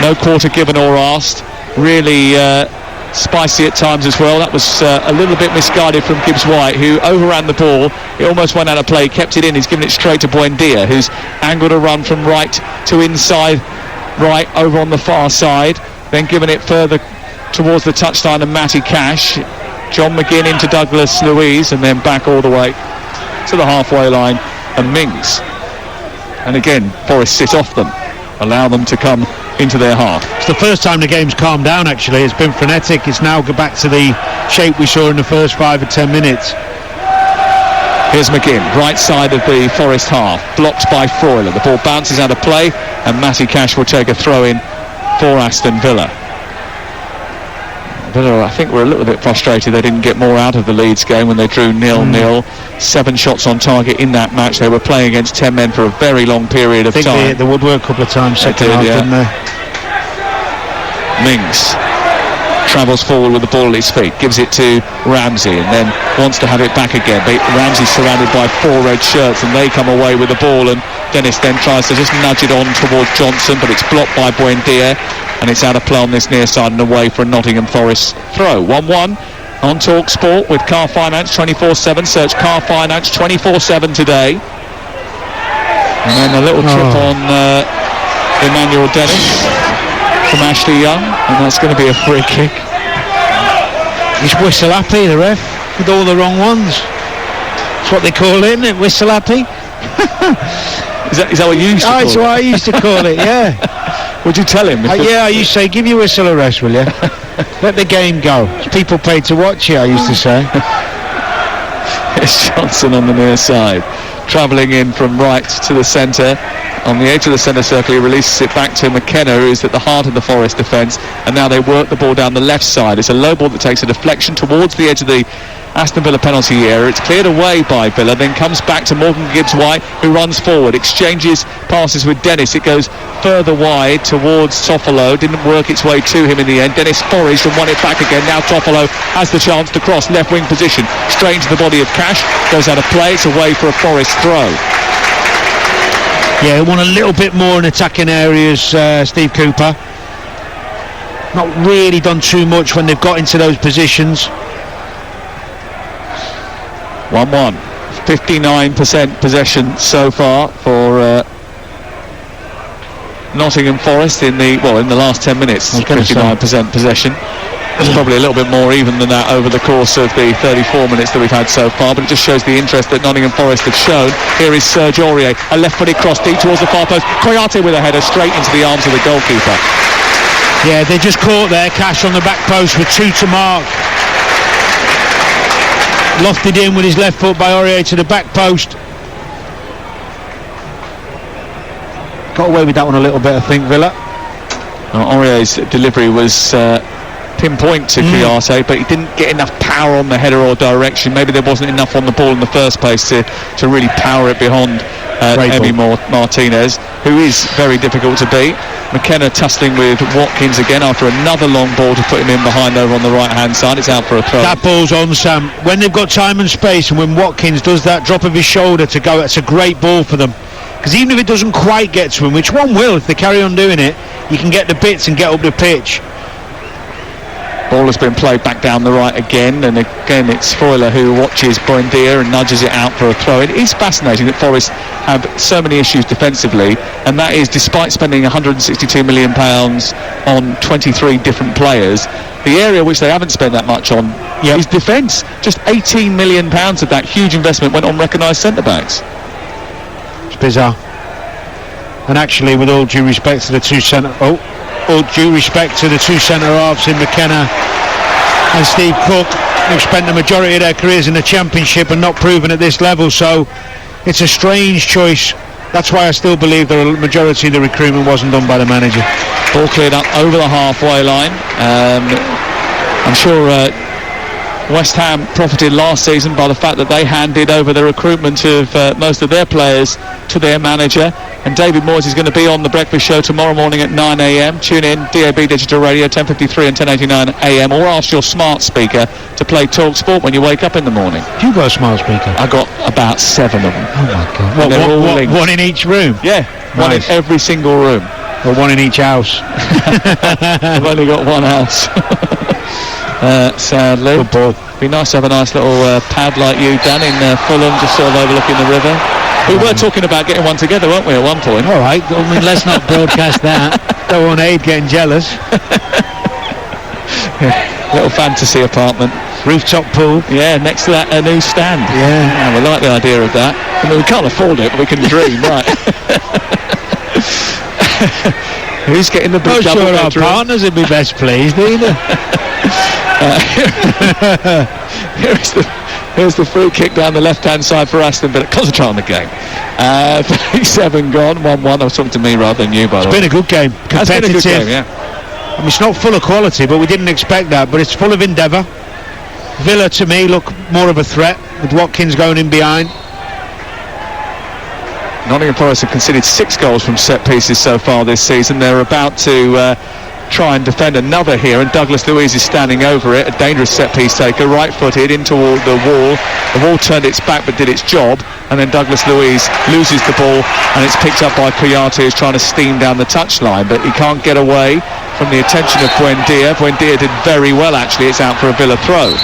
No quarter given or asked. Really spicy at times as well. That was a little bit misguided from Gibbs White, who overran the ball. It almost went out of play, kept it in. He's given it straight to Buendia, who's angled a run from right to inside right over on the far side, then given it further towards the touchline and Matty Cash. John McGinn into Douglas Louise, and then back all the way to the halfway line and Mings. And again, Forest sit off them, allow them to come into their half. It's the first time the game's calmed down, actually. It's been frenetic. It's now back to the shape we saw in the first 5 or 10 minutes. Here's McGinn, right side of the Forest half, blocked by Freuler. The ball bounces out of play, and Matty Cash will take a throw in for Aston Villa. Villa, I think, were a little bit frustrated they didn't get more out of the Leeds game when they drew 0-0. 7 shots on target in that match. They were playing against 10 men for a very long period of time. They hit the woodwork a couple of times second half, didn't they? Mings travels forward with the ball at his feet, gives it to Ramsey, and then wants to have it back again. But Ramsey's surrounded by 4 red shirts, and they come away with the ball, and Dennis then tries to just nudge it on towards Johnson, but it's blocked by Buendia, and it's out of play on this near side and away for a Nottingham Forest throw. 1-1 on Talksport with Car Finance 24/7. Search Car Finance 24/7 today. And then a little trip on Emmanuel Dennis from Ashley Young, and that's going to be a free kick. He's whistle happy, the ref, with all the wrong ones. That's what they call it, isn't it? Whistle happy. Is that what you used to call it? That's what I used to call it, yeah. Would you tell him? Yeah, I used to say, give your whistle a rest, will you? Let the game go. People pay to watch it, I used to say. It's Johnson on the near side, travelling in from right to the centre. On the edge of the centre circle, he releases it back to McKenna, who is at the heart of the Forest defence, and now they work the ball down the left side. It's a low ball that takes a deflection towards the edge of the Aston Villa penalty area. It's cleared away by Villa, then comes back to Morgan Gibbs-White, who runs forward, exchanges passes with Dennis. It goes further wide towards Toffolo, didn't work its way to him in the end. Dennis foraged and won it back again. Now Toffolo has the chance to cross left wing position, straight into the body of Cash, goes out of play. It's away for a Forest throw. Yeah, won a little bit more in attacking areas, Steve Cooper. Not really done too much when they've got into those positions. 1-1. 59% possession so far for Nottingham Forest in the last 10 minutes. 59% possession. It's probably a little bit more even than that over the course of the 34 minutes that we've had so far, but it just shows the interest that Nottingham Forest have shown. Here is Serge Aurier, a left-footed cross deep towards the far post. Koyate with a header straight into the arms of the goalkeeper. Yeah, they just caught there. Cash on the back post with 2 to mark. Lofted in with his left foot by Aurier to the back post. Got away with that one a little bit, I think, Villa. Aurier's delivery was pinpoint to Koyate, but he didn't get enough power on the header or direction. Maybe there wasn't enough on the ball in the first place to really power it beyond Emi Martinez, who is very difficult to beat. McKenna tussling with Watkins again after another long ball to put him in behind over on the right hand side. It's out for a throw. That ball's on, Sam. When they've got time and space, and when Watkins does that drop of his shoulder to go, it's a great ball for them. Because even if it doesn't quite get to him, which one will if they carry on doing it, you can get the bits and get up the pitch. Ball has been played back down the right again, and again it's Freuler who watches Buendia and nudges it out for a throw. It is fascinating that Forest have so many issues defensively, and that is despite spending £162 million on 23 different players. The area which they haven't spent that much on is defence. Just £18 million of that huge investment went on recognised centre-backs. It's bizarre. And actually, with all due respect to the two centre halves in McKenna and Steve Cook, who've spent the majority of their careers in the Championship and not proven at this level, so it's a strange choice. That's why I still believe the majority of the recruitment wasn't done by the manager. Ball cleared up over the halfway line. I'm sure West Ham profited last season by the fact that they handed over the recruitment of most of their players to their manager. And David Moyes is going to be on the breakfast show tomorrow morning at 9 a.m. Tune in, DAB Digital Radio, 10:53 and 10:89 a.m. Or ask your smart speaker to play Talksport when you wake up in the morning. You got a smart speaker? I got about 7 of them. Oh my God! One in each room? Yeah, nice. One in every single room. Or one in each house? I've only got one house. Sadly. Good ball. Be nice to have a nice little pad like you, Dan, in Fulham, just sort of overlooking the river. We were talking about getting one together, weren't we, at one point? All right, I mean, let's not broadcast that. Don't want Aid getting jealous. Little fantasy apartment. Rooftop pool. Yeah, next to that, a new stand. Yeah. We like the idea of that. I mean, we can't afford it, but we can dream, right? Who's getting the big double sure our bedroom? partners would be best pleased either. Here's the free kick down the left-hand side for Aston, but concentrate on the game. 37 gone, 1-1. I was talking to me rather than you, by the way. It's been a good game. It's been a good game, yeah. I mean, it's not full of quality, but we didn't expect that. But it's full of endeavour. Villa, to me, look more of a threat with Watkins going in behind. Nottingham Forest have conceded 6 goals from set pieces so far this season. They're about to try and defend another here, and Douglas Luiz is standing over it. A dangerous set piece taker, right-footed into the wall. The wall turned its back but did its job, and then Douglas Luiz loses the ball, and it's picked up by Kouyaté, who's trying to steam down the touchline, but he can't get away from the attention of Buendia. Buendia did very well, actually. It's out for a Villa throw.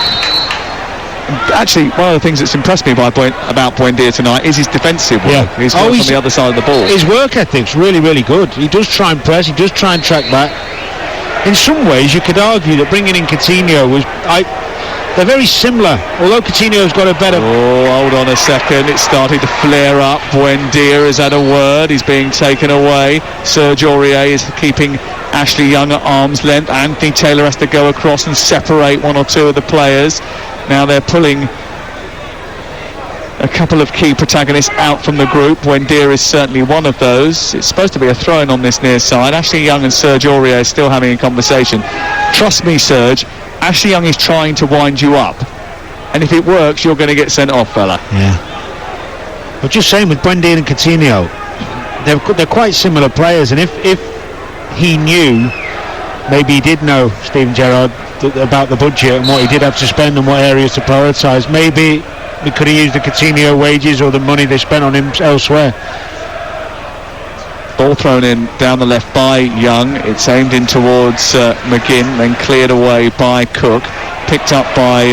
Actually, one of the things that's impressed me about Buendia tonight is his defensive work. Yeah. He's on the other side of the ball. His work ethic's really, really good. He does try and press, he does try and track back. In some ways, you could argue that bringing in Coutinho was... they're very similar, although Coutinho's got a better... Oh, hold on a second. It's starting to flare up. Buendia has had a word. He's being taken away. Serge Aurier is keeping Ashley Young at arm's length. Anthony Taylor has to go across and separate one or two of the players. Now they're pulling a couple of key protagonists out from the group. Buendia is certainly one of those. It's supposed to be a throw-in on this near side. Ashley Young and Serge Aurier are still having a conversation. Trust me, Serge, Ashley Young is trying to wind you up. And if it works, you're going to get sent off, fella. Yeah. But just saying, with Buendia and Coutinho, they're quite similar players. And if he knew, maybe he did know, Steven Gerrard, about the budget and what he did have to spend and what areas to prioritise, maybe we could have used the Coutinho wages or the money they spent on him elsewhere. Ball thrown in down the left by Young. It's aimed in towards McGinn, then cleared away by Cook, picked up by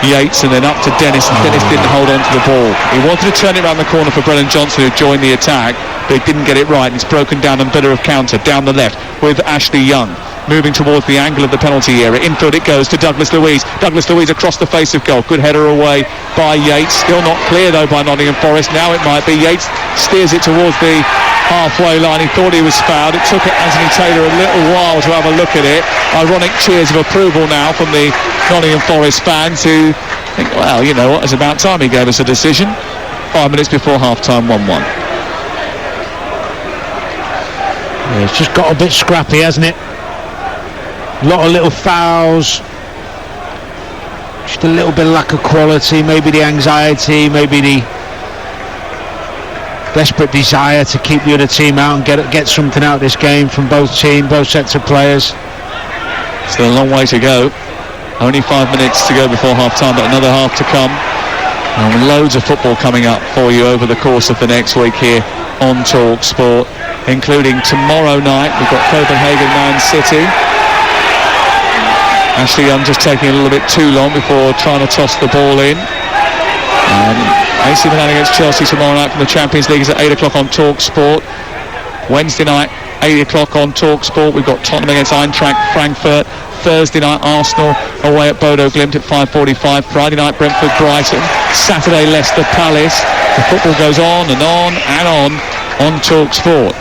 Yates, and then up to Dennis, and Dennis didn't hold on to the ball. He wanted to turn it around the corner for Brennan Johnson, who joined the attack, but he didn't get it right, and it's broken down and bit of counter down the left with Ashley Young. Moving towards the angle of the penalty area. Infield it goes to Douglas Luiz. Douglas Luiz across the face of goal. Good header away by Yates. Still not clear though by Nottingham Forest. Now it might be. Yates steers it towards the halfway line. He thought he was fouled. It took Anthony Taylor a little while to have a look at it. Ironic cheers of approval now from the Nottingham Forest fans who think, well, you know what, it's about time he gave us a decision. 5 minutes before half-time, 1-1. Yeah, it's just got a bit scrappy, hasn't it? A lot of little fouls, just a little bit of lack of quality, maybe the anxiety, maybe the desperate desire to keep the other team out and get something out of this game from both sets of players. Still a long way to go. Only 5 minutes to go before half-time, but another half to come. And loads of football coming up for you over the course of the next week here on Talksport, including tomorrow night. We've got Copenhagen Man City. Ashley Young just taking a little bit too long before trying to toss the ball in. AC Milan against Chelsea tomorrow night from the Champions League is at 8 o'clock on Talksport. Wednesday night, 8 o'clock on Talksport. We've got Tottenham against Eintracht Frankfurt. Thursday night, Arsenal away at Bodo Glimt at 5:45. Friday night, Brentford Brighton. Saturday, Leicester Palace. The football goes on and on and on Talksport.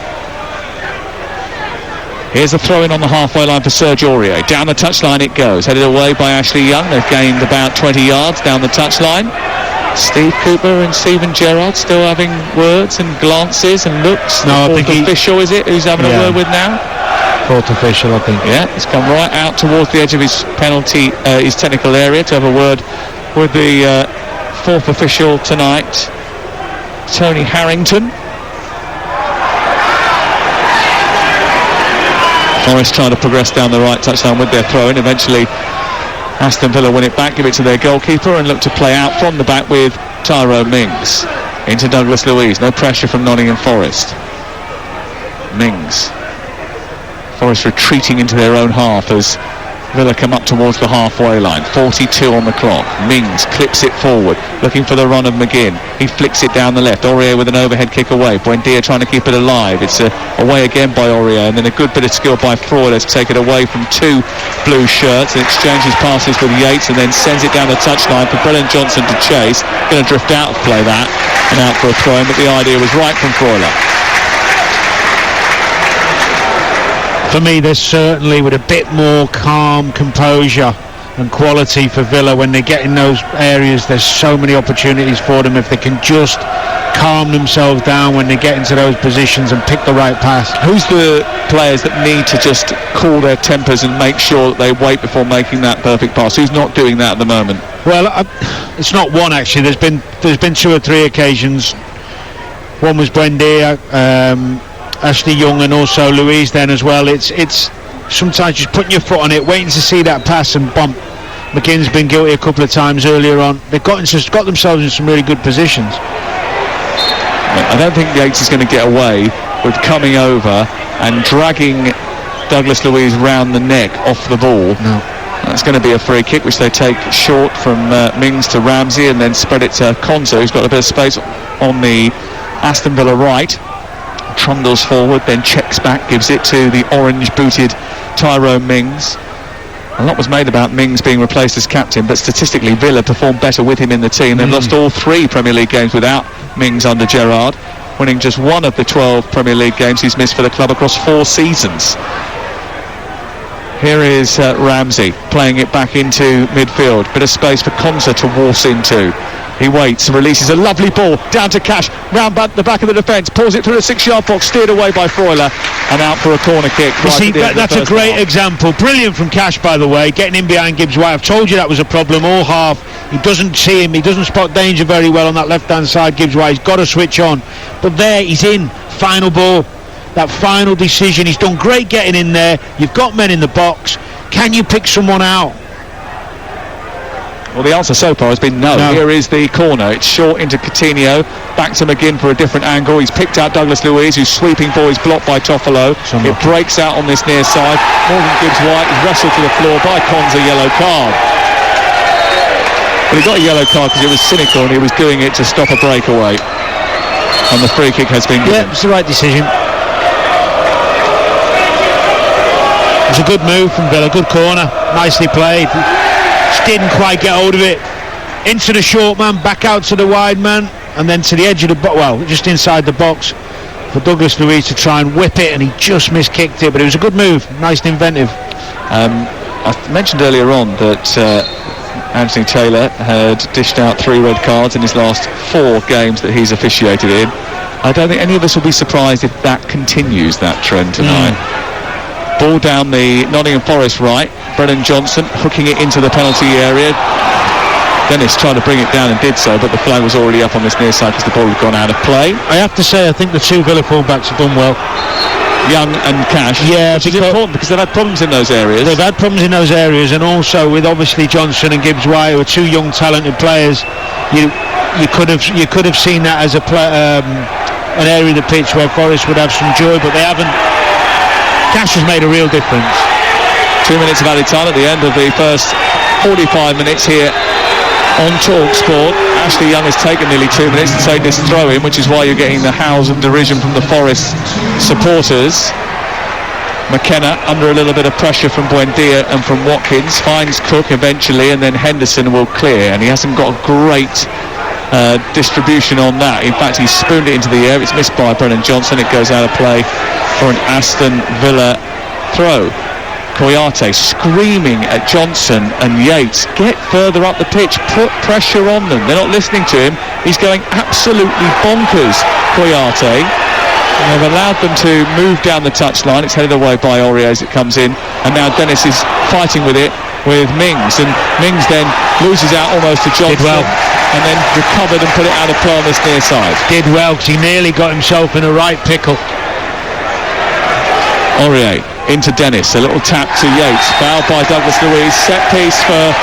Here's the throw-in on the halfway line for Serge Aurier. Down the touchline it goes. Headed away by Ashley Young. They've gained about 20 yards down the touchline. Steve Cooper and Steven Gerrard still having words and glances and looks. No, I think official, is it, who's having a word with now? Fourth official, I think. Yeah, he's come right out towards the edge of his penalty, his technical area, to have a word with the fourth official tonight, Tony Harrington. Forest trying to progress down the right touchline with their throw-in. Eventually Aston Villa win it back, give it to their goalkeeper, and look to play out from the back with Tyrone Mings into Douglas Luiz. No pressure from Nottingham Forest. Mings. Forest retreating into their own half as Villa come up towards the halfway line. 42 on the clock. Mings clips it forward, looking for the run of McGinn. He flicks it down the left. Aurier with an overhead kick away. Buendia trying to keep it alive. It's away again by Aurier, and then a good bit of skill by Freuler to take it away from two blue shirts and exchanges passes with Yates, and then sends it down the touchline for Brennan Johnson to chase. Going to drift out of play that and out for a throw-in, but the idea was right from Freuler. For me, there's certainly with a bit more calm, composure and quality for Villa when they get in those areas. There's so many opportunities for them if they can just calm themselves down when they get into those positions and pick the right pass. Who's the players that need to just cool their tempers and make sure that they wait before making that perfect pass? Who's not doing that at the moment? Well, it's not one actually. There's been two or three occasions. One was Buendia, Ashley Young, and also Luiz then as well. It's sometimes just putting your foot on it, waiting to see that pass and bump. McGinn's been guilty a couple of times earlier on. They've got themselves in some really good positions. I don't think Yates is going to get away with coming over and dragging Douglas Luiz round the neck off the ball. No. That's going to be a free kick which they take short from Mings to Ramsey, and then spread it to Konsa, who's got a bit of space on the Aston Villa right. Trundles forward, then checks back, gives it to the orange-booted Tyrone Mings. A lot was made about Mings being replaced as captain, but statistically Villa performed better with him in the team. They've lost all 3 Premier League games without Mings under Gerrard, winning just one of the 12 Premier League games he's missed for the club across 4 seasons. Here is Ramsey playing it back into midfield. Bit of space for Konsa to waltz into. He waits and releases a lovely ball down to Cash, round back the back of the defence, pulls it through the 6-yard box, steered away by Freuler, and out for a corner kick. That's a great example. Brilliant from Cash, by the way, getting in behind Gibbs White. I've told you that was a problem all half. He doesn't see him, he doesn't spot danger very well on that left-hand side, Gibbs White. He's got to switch on. But there, he's in. Final ball. That final decision. He's done great getting in there. You've got men in the box. Can you pick someone out? Well, the answer so far has been no. Here is the corner. It's short into Coutinho, back to McGinn for a different angle. He's picked out Douglas Luiz, who's sweeping ball is blocked by Toffolo. It breaks out on this near side. Morgan Gibbs White is wrestled to the floor by Konsa, yellow card. But he got a yellow card because it was cynical and he was doing it to stop a breakaway. And the free kick has been given. Yeah, it's the right decision. It's a good move from Villa, good corner, nicely played. Just didn't quite get hold of it. Into the short man, back out to the wide man, and then to the edge of the box, well, just inside the box for Douglas Luiz to try and whip it, and he just miskicked it, but it was a good move, nice and inventive. I mentioned earlier on that Anthony Taylor had dished out 3 red cards in his last 4 games that he's officiated in. I don't think any of us will be surprised if that continues, that trend tonight. Ball down the Nottingham Forest right. Brennan Johnson hooking it into the penalty area. Dennis tried to bring it down and did so, but the flag was already up on this near side because the ball had gone out of play. I have to say, I think the 2 Villa fullbacks have done well. Young and Cash. Yeah, which is important because they've had problems in those areas. They've had problems in those areas, and also with obviously Johnson and Gibbs White, who are 2 young, talented players. You could have seen that as an area of the pitch where Forest would have some joy, but they haven't. Cash has made a real difference. 2 minutes of added time at the end of the first 45 minutes here on Talksport. Ashley Young has taken nearly 2 minutes to take this throw in, which is why you're getting the howls of derision from the Forest supporters. McKenna under a little bit of pressure from Buendia and from Watkins, finds Cook eventually, and then Henderson will clear, and he hasn't got a great distribution on that. In fact, he spooned it into the air. It's missed by Brennan Johnson. It goes out of play for an Aston Villa throw. Koyate screaming at Johnson and Yates, get further up the pitch, put pressure on them. They're not listening to him. He's going absolutely bonkers, Koyate. They've allowed them to move down the touchline. It's headed away by Aurier as it comes in, and now Dennis is fighting with it with Mings, and Mings then loses out almost to Johnson. Did well. And then recovered and put it out of play on this near side. Did well, because he nearly got himself in a right pickle. Aurier into Dennis, a little tap to Yates, fouled by Douglas Luiz. Set piece for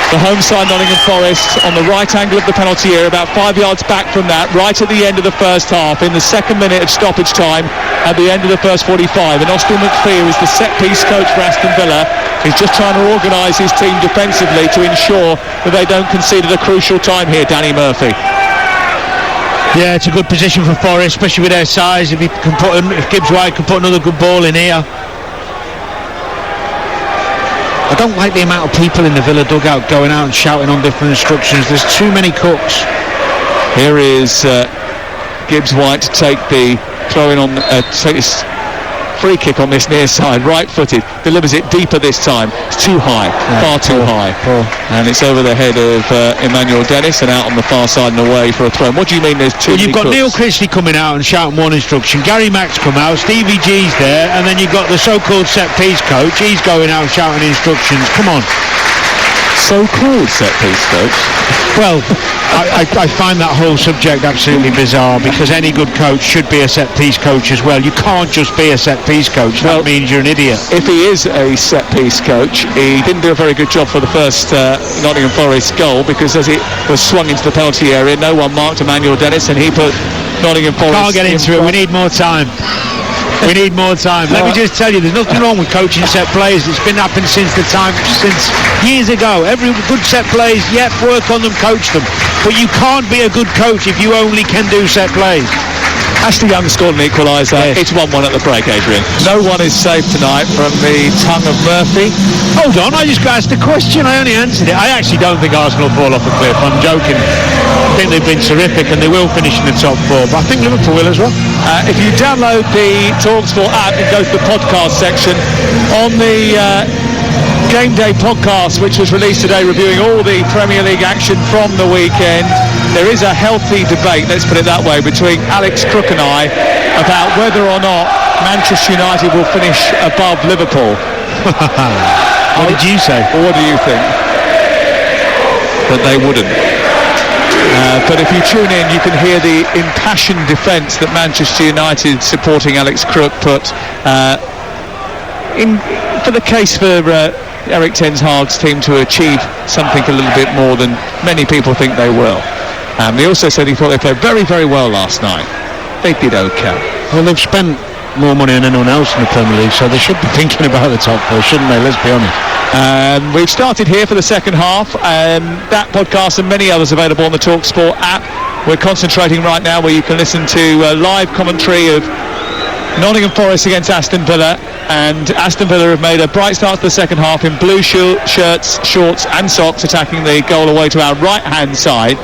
the home side Nottingham Forest on the right angle of the penalty area, about 5 yards back from that, right at the end of the first half, in the second minute of stoppage time at the end of the first 45. And Austin McPhee, who is the set piece coach for Aston Villa, is just trying to organise his team defensively to ensure that they don't concede at a crucial time here, Danny Murphy. Yeah, it's a good position for Forest, especially with their size. If Gibbs White can put another good ball in here. I don't like the amount of people in the Villa dugout going out and shouting on different instructions. There's too many cooks. Here is Gibbs White to take the throw in on take this free kick on this near side, right-footed, delivers it deeper this time. It's too high, far too high. And it's over the head of Emmanuel Dennis and out on the far side and away for a throw. What do you mean there's too many You've got cooks? Neil Christie coming out and shouting one instruction, Gary Mack's come out, Stevie G's there, and then you've got the so-called set-piece coach. He's going out shouting instructions. Come on. So-called set-piece coach? Well, I find that whole subject absolutely bizarre, because any good coach should be a set-piece coach as well. You can't just be a set-piece coach. That means you're an idiot. If he is a set-piece coach, he didn't do a very good job for the first Nottingham Forest goal, because as it was swung into the penalty area, no one marked Emmanuel Dennis, and he put Nottingham Forest... Can't get into it. We need more time. We need more time. Let me just tell you, there's nothing wrong with coaching set players. It's been happening since years ago. Every good set plays, work on them, coach them. But you can't be a good coach if you only can do set plays. Ashley Young scored an equaliser. Yes. It's 1-1 at the break, Adrian. No one is safe tonight from the tongue of Murphy. Hold on, I just asked a question. I only answered it. I actually don't think Arsenal fall off a cliff. I'm joking. I think they've been terrific and they will finish in the top four. But I think Liverpool will as well. If you download the Talksport app and go to the podcast section, on the Game Day podcast, which was released today, reviewing all the Premier League action from the weekend, there is a healthy debate, let's put it that way, between Alex Crook and I about whether or not Manchester United will finish above Liverpool. What did you say? What do you think? That they wouldn't. But if you tune in, you can hear the impassioned defence that Manchester United supporting Alex Crook put in for the case for Eric Ten Hag's team to achieve something a little bit more than many people think they will. He also said he thought they played very, very well last night. They did okay. Well, they've spent more money than anyone else in the Premier League, so they should be thinking about the top four, shouldn't they? Let's be honest. We've started here for the second half. That podcast and many others available on the Talksport app. We're concentrating right now where you can listen to live commentary of Nottingham Forest against Aston Villa, and Aston Villa have made a bright start to the second half in blue shirts, shorts and socks, attacking the goal away to our right hand side.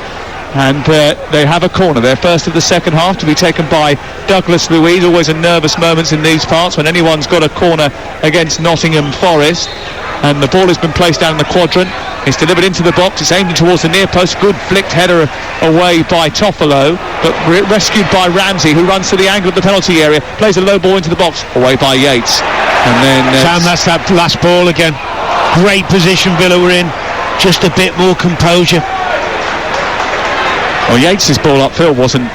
And they have a corner, their first of the second half, to be taken by Douglas Luiz. Always a nervous moments in these parts when anyone's got a corner against Nottingham Forest. And the ball has been placed down in the quadrant. It's delivered into the box. It's aimed towards the near post. Good flicked header away by Toffolo, but rescued by Ramsey, who runs to the angle of the penalty area, plays a low ball into the box, away by Yates. And then Sam, that's that last ball again. Great position Villa were in. Just a bit more composure. Well, Yates' ball upfield wasn't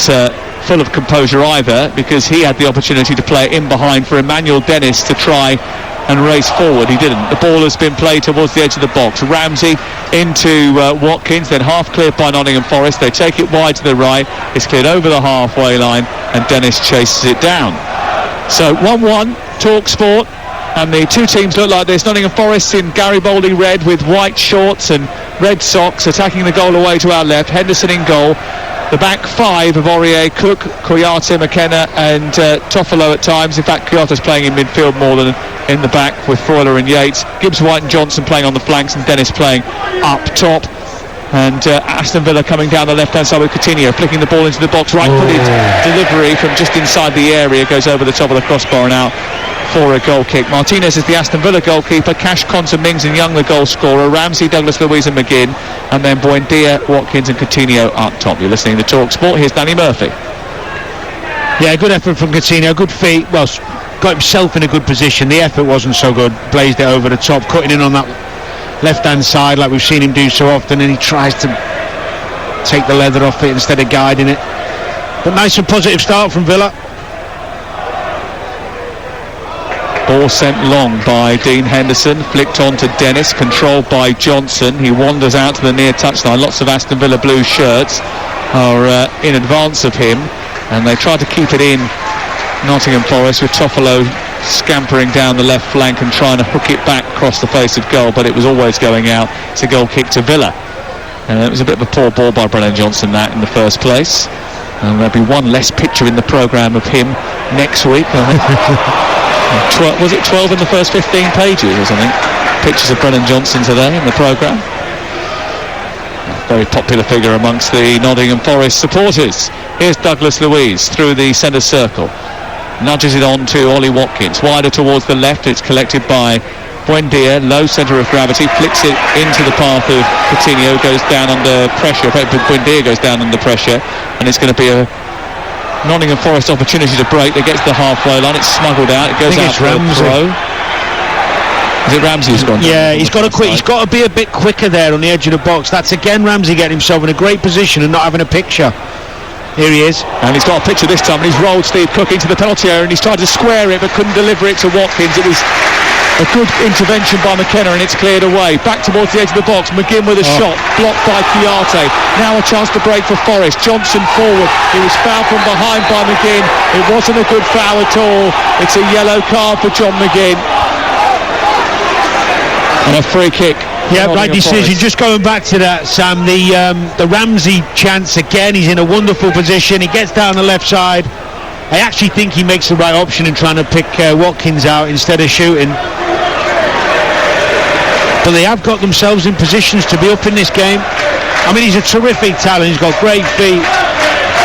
full of composure either, because he had the opportunity to play in behind for Emmanuel Dennis to try and race forward. He didn't. The ball has been played towards the edge of the box. Ramsey into Watkins, then half cleared by Nottingham Forest. They take it wide to the right. It's cleared over the halfway line, and Dennis chases it down. So 1-1, Talksport. And the two teams look like this. Nottingham Forest in Garibaldi red with white shorts and red socks, attacking the goal away to our left. Henderson in goal. The back five of Aurier, Cook, Kouyate, McKenna and Toffolo at times. In fact, Koyate's playing in midfield more than in the back, with Freuler and Yates. Gibbs White and Johnson playing on the flanks, and Dennis playing up top. And Aston Villa coming down the left-hand side with Coutinho, flicking the ball into the box. Right-footed delivery from just inside the area, goes over the top of the crossbar and out for a goal kick. Martinez is the Aston Villa goalkeeper. Cash, Conter, Mings and Young the goal scorer. Ramsey, Douglas Luiz and McGinn. And then Buendia, Watkins and Coutinho up top. You're listening to Talksport. Here's Danny Murphy. Yeah, good effort from Coutinho, good feet. Well, got himself in a good position. The effort wasn't so good. Blazed it over the top, cutting in on that left-hand side like we've seen him do so often, and he tries to take the leather off it instead of guiding it. But nice and positive start from Villa. Ball sent long by Dean Henderson, flicked on to Dennis, controlled by Johnson. He wanders out to the near touchline. Lots of Aston Villa blue shirts are in advance of him, and they try to keep it in, Nottingham Forest, with Toffolo scampering down the left flank and trying to hook it back across the face of goal, but it was always going out. It's a goal kick to Villa. And it was a bit of a poor ball by Brennan Johnson, that, in the first place. And there'll be one less picture in the programme of him next week, I think. Was it 12 in the first 15 pages or something? Pictures of Brennan Johnson today in the programme. Very popular figure amongst the Nottingham Forest supporters. Here's Douglas Luiz through the centre circle. Nudges it on to Ollie Watkins. Wider towards the left. It's collected by Buendia, low centre of gravity, flicks it into the path of Coutinho, goes down under pressure. Buendia goes down under pressure, and it's going to be a Nottingham Forest opportunity to break. It gets to the halfway line, it's smuggled out, it goes out for a throw. Is it Ramsey who's gone? Yeah, he's got to be a bit quicker there on the edge of the box. That's again Ramsey getting himself in a great position and not having a picture. Here he is. And he's got a picture this time, and he's rolled Steve Cook into the penalty area, and he's tried to square it but couldn't deliver it to Watkins. It was a good intervention by McKenna, and it's cleared away. Back towards the edge of the box, McGinn with a shot, blocked by Chiarte. Now a chance to break for Forest. Johnson forward. He was fouled from behind by McGinn. It wasn't a good foul at all. It's a yellow card for John McGinn. And a free kick. Yeah, right decision. Just going back to that, Sam, the Ramsey chance again. He's in a wonderful position. He gets down the left side. I actually think he makes the right option in trying to pick Watkins out instead of shooting. But they have got themselves in positions to be up in this game. I mean, he's a terrific talent. He's got great feet.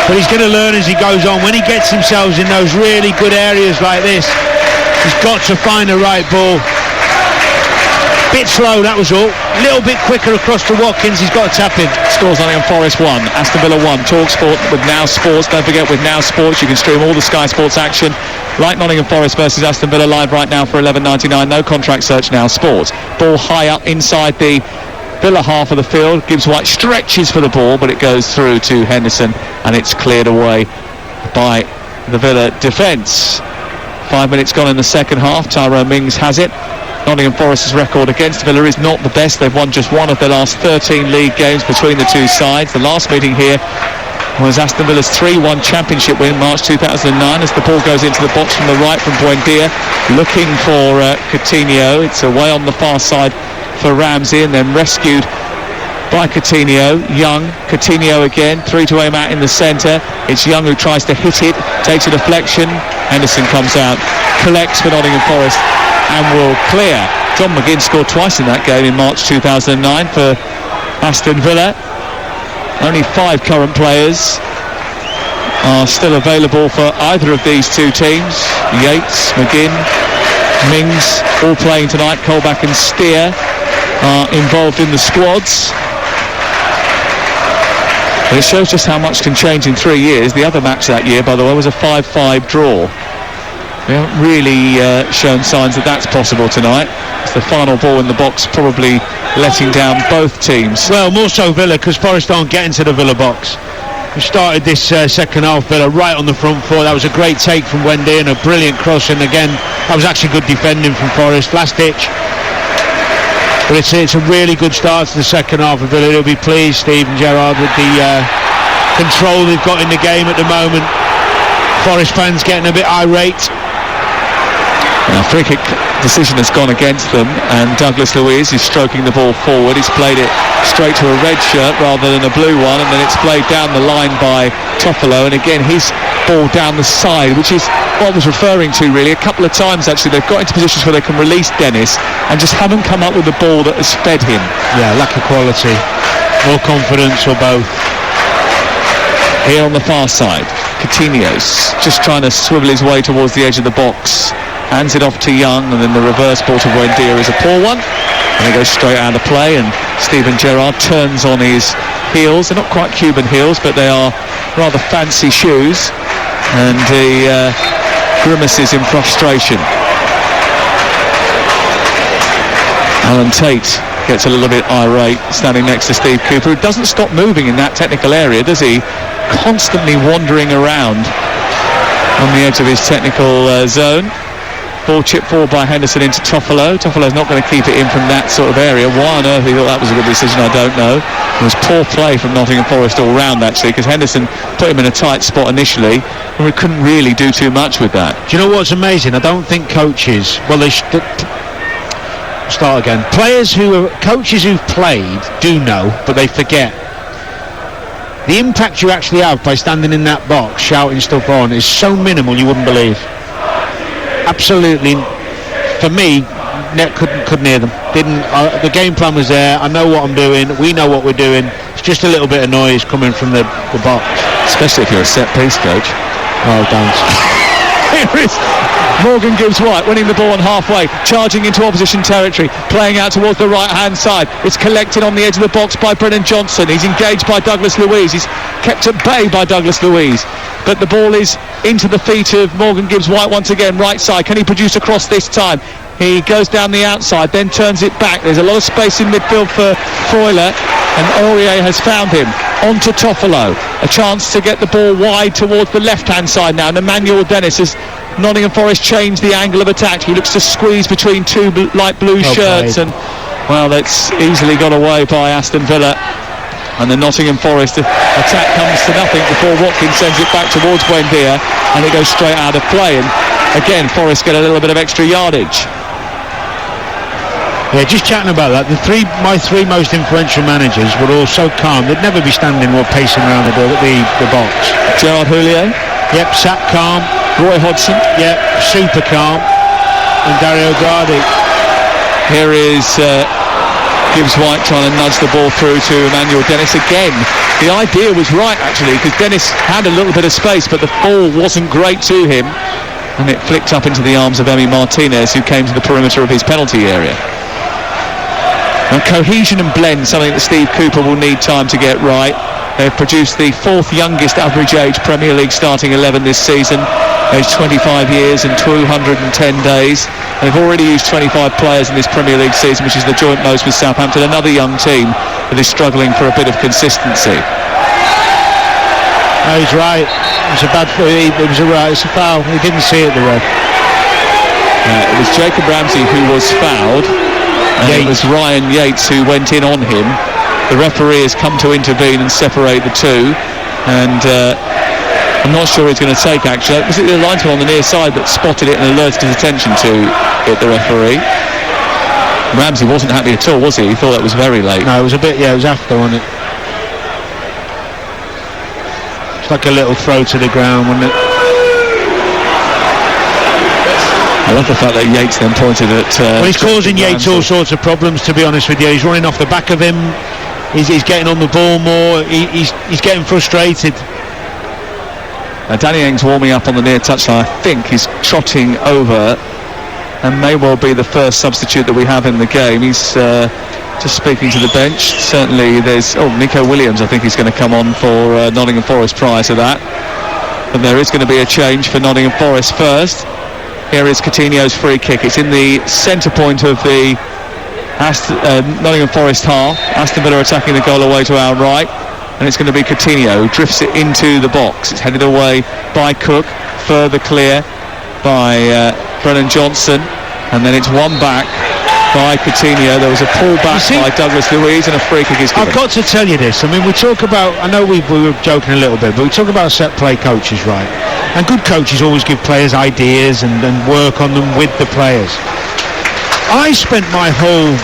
But he's going to learn as he goes on. When he gets himself in those really good areas like this, he's got to find the right ball. Bit slow, that was all. A little bit quicker across to Watkins. He's got to tap in. Scores Nottingham Forest 1, Aston Villa 1. Talksport with Now Sports. Don't forget, with Now Sports you can stream all the Sky Sports action like Nottingham Forest versus Aston Villa live right now for $11.99. No contract, search Now Sports. Ball high up inside the Villa half of the field. Gibbs White stretches for the ball, but it goes through to Henderson, and it's cleared away by the Villa defence. 5 minutes gone in the second half. Tyrone Mings has it. Nottingham Forest's record against Villa is not the best. They've won just one of their last 13 league games between the two sides. The last meeting here was Aston Villa's 3-1 championship win March 2009, as the ball goes into the box from the right from Buendia, looking for Coutinho. It's away on the far side for Ramsey, and then rescued by Coutinho. Young, Coutinho again, through to aim at in the centre. It's Young who tries to hit it, takes a deflection. Henderson comes out, collects for Nottingham Forest, and will clear. John McGinn scored twice in that game in March 2009 for Aston Villa. Only 5 current players are still available for either of these two teams. Yates, McGinn, Mings, all playing tonight. Colback and Steer are involved in the squads. And it shows just how much can change in 3 years. The other match that year, by the way, was a 5-5 draw. We haven't really shown signs that that's possible tonight. It's the final ball in the box, probably letting down both teams. Well, more so Villa, because Forest aren't getting to the Villa box. We started this second half, Villa right on the front foot. That was a great take from Wendy and a brilliant cross, and again that was actually good defending from Forest, last ditch. But it's a really good start to the second half of Villa. They'll be pleased, Steven Gerrard, with the control they've got in the game at the moment. Forest fans getting a bit irate. Now, free kick decision has gone against them, and Douglas Luiz is stroking the ball forward. He's played it straight to a red shirt rather than a blue one, and then it's played down the line by Toffolo, and again his ball down the side, which is what I was referring to really. A couple of times actually they've got into positions where they can release Dennis and just haven't come up with the ball that has fed him. Yeah, lack of quality or confidence or both. Here on the far side, Coutinho's just trying to swivel his way towards the edge of the box. Hands it off to Young, and then the reverse ball to Buendia is a poor one, and it goes straight out of play, and Steven Gerrard turns on his heels. They're not quite Cuban heels, but they are rather fancy shoes, and he grimaces in frustration. Alan Tate gets a little bit irate standing next to Steve Cooper, who doesn't stop moving in that technical area, does he? Constantly wandering around on the edge of his technical zone. Ball chipped forward by Henderson into Toffolo. Toffolo's not going to keep it in from that sort of area. Why on earth he thought that was a good decision, I don't know. It was poor play from Nottingham Forest all round, actually, because Henderson put him in a tight spot initially, and we couldn't really do too much with that. Do you know what's amazing? I don't think coaches, start again. Coaches who've played do know, but they forget. The impact you actually have by standing in that box, shouting stuff on, is so minimal you wouldn't believe. Absolutely, for me, couldn't hear them. The game plan was there. I know what I'm doing. We know what we're doing. It's just a little bit of noise coming from the box. Especially if you're a set piece coach. Oh, don't. Here is Morgan Gibbs-White winning the ball on halfway, charging into opposition territory, playing out towards the right-hand side. It's collected on the edge of the box by Brennan Johnson. He's engaged by Douglas Luiz. He's kept at bay by Douglas Luiz. But the ball is into the feet of Morgan Gibbs-White once again, right side. Can he produce a cross this time? He goes down the outside, then turns it back. There's a lot of space in midfield for Freuler, and Aurier has found him. On to Toffolo. A chance to get the ball wide towards the left-hand side now. And Emmanuel Dennis has Nottingham Forest changed the angle of attack. He looks to squeeze between two light blue shirts, and, well, that's easily got away by Aston Villa. And the Nottingham Forest attack comes to nothing before Watkins sends it back towards Buendia, and it goes straight out of play. And again, Forest get a little bit of extra yardage. Yeah, just chatting about that. My three most influential managers were all so calm. They'd never be standing or pacing around the box. Gerard Houllier. Yep, sat calm. Roy Hodgson. Yep, super calm. And Dario Gardi. Here is Gibbs-White trying to nudge the ball through to Emmanuel Dennis again. The idea was right, actually, because Dennis had a little bit of space, but the ball wasn't great to him, and it flicked up into the arms of Emi Martinez, who came to the perimeter of his penalty area. And cohesion and blend, something that Steve Cooper will need time to get right. They've produced the fourth youngest average age Premier League starting 11 this season, aged 25 years and 210 days. They've already used 25 players in this Premier League season, which is the joint most with Southampton, another young team that is struggling for a bit of consistency. No, he's right. It's a foul. He didn't see it, the ref. It was Jacob Ramsey who was fouled, and it was Ryan Yates who went in on him. The referee has come to intervene and separate the two, and I'm not sure he's going to take action. Was it the linesman on the near side that spotted it and alerted his attention to it, the referee? Ramsey wasn't happy at all, was he? He thought that was very late. No, it was a bit, it was after, wasn't it? It's like a little throw to the ground, wasn't it? I love the fact that Yates then pointed at... well, he's causing Yates all sorts of problems, to be honest with you. He's running off the back of him. He's getting on the ball more. He's getting frustrated. Danny Ings warming up on the near touchline. I think he's trotting over and may well be the first substitute that we have in the game. He's just speaking to the bench. Certainly there's... Nico Williams, I think he's going to come on for Nottingham Forest prior to that. But there is going to be a change for Nottingham Forest first. Here is Coutinho's free kick. It's in the centre point of the Nottingham Forest half. Aston Villa attacking the goal away to our right, and it's going to be Coutinho who drifts it into the box. It's headed away by Cook, further clear by Brennan Johnson, and then it's one back by Coutinho. There was a pull back by Douglas Luiz, and a free kick is given. I've got to tell you this. I mean, we talk about... I know we were joking a little bit, but we talk about set play coaches, right? And good coaches always give players ideas and work on them with the players. I spent my whole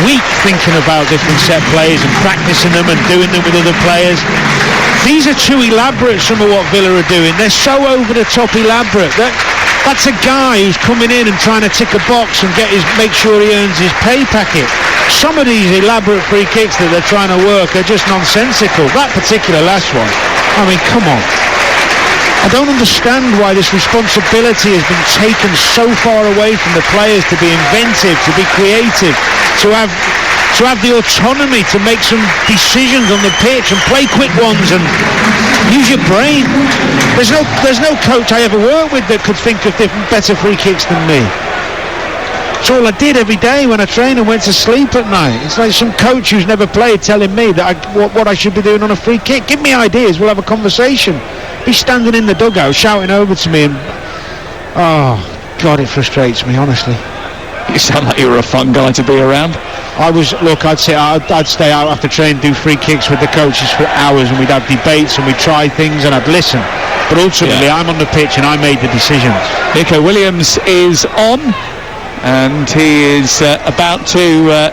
week thinking about different set plays and practicing them and doing them with other players. These are too elaborate, some of what Villa are doing. They're so over the top elaborate. That's a guy who's coming in and trying to tick a box and make sure he earns his pay packet. Some of these elaborate free kicks that they're trying to work are just nonsensical. That particular last one, I mean, come on. I don't understand why this responsibility has been taken so far away from the players to be inventive, to be creative, to have to have the autonomy to make some decisions on the pitch and play quick ones and use your brain. There's no coach I ever worked with that could think of better free kicks than me. It's all I did every day when I trained and went to sleep at night. It's like some coach who's never played telling me that what I should be doing on a free kick. Give me ideas, we'll have a conversation. Be standing in the dugout shouting over to me and oh God, it frustrates me, honestly. You sound like you were a fun guy to be around. I'd stay out after training, do free kicks with the coaches for hours, and we'd have debates and we'd try things and I'd listen. But ultimately, I'm on the pitch and I made the decisions. Nico Williams is on, and he is about to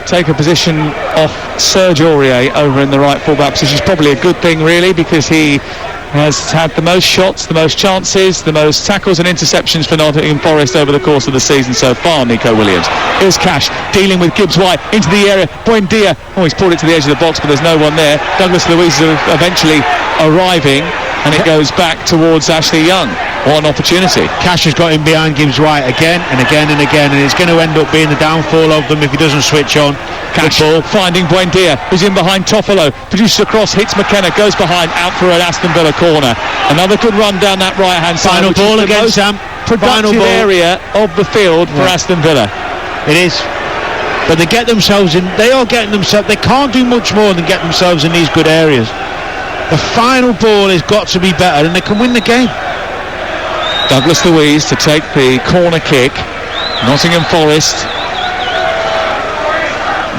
take a position off Serge Aurier over in the right full-back position. It's probably a good thing, really, because he has had the most shots, the most chances, the most tackles and interceptions for Nottingham Forest over the course of the season so far, Nico Williams. Here's Cash dealing with Gibbs White into the area. Buendia, he's pulled it to the edge of the box, but there's no one there. Douglas Luiz is eventually arriving, and it goes back towards Ashley Young. What an opportunity. Cash has got him behind Gibbs White again and again and again, and it's going to end up being the downfall of them if he doesn't switch on. Cash finding Buendia, who's in behind Toffolo, produces a cross, hits McKenna, goes behind, out for an Aston Villa corner. Another good run down that right hand side. Final ball again, Sam. Productive area of the field for Aston Villa. It is. But they get themselves in, they can't do much more than get themselves in these good areas. The final ball has got to be better and they can win the game. Douglas Luiz to take the corner kick. Nottingham Forest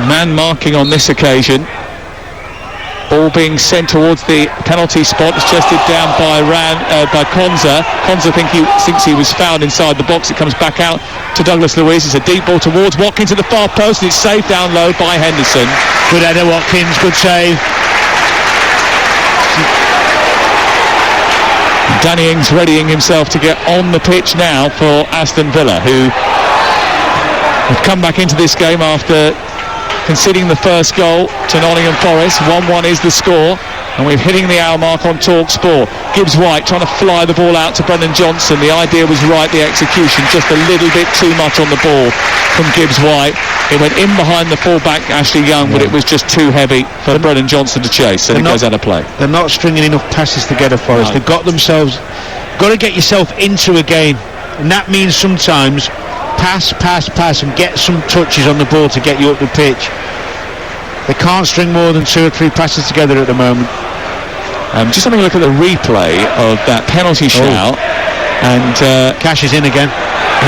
man marking on this occasion. Ball being sent towards the penalty spot. It's chested down by Konza. Konza thinks he was fouled inside the box. It comes back out to Douglas Luiz. It's a deep ball towards Watkins at the far post, and it's saved down low by Henderson. Good header, Watkins. Good save. Danny Ings readying himself to get on the pitch now for Aston Villa, who have come back into this game after conceding the first goal to Nottingham Forest. 1-1 is the score, and we're hitting the hour mark on Talksport. Gibbs White trying to fly the ball out to Brendan Johnson. The idea was right, the execution just a little bit too much on the ball from Gibbs White. It went in behind the full-back Ashley Young, but it was just too heavy for Brendan Johnson to chase, and it goes out of play. They're not stringing enough passes together, Forest. They've got to get yourself into a game, and that means sometimes pass and get some touches on the ball to get you up the pitch. They can't string more than 2 or 3 passes together at the moment. Just having a look at the replay of that penalty shout, and Cash is in again.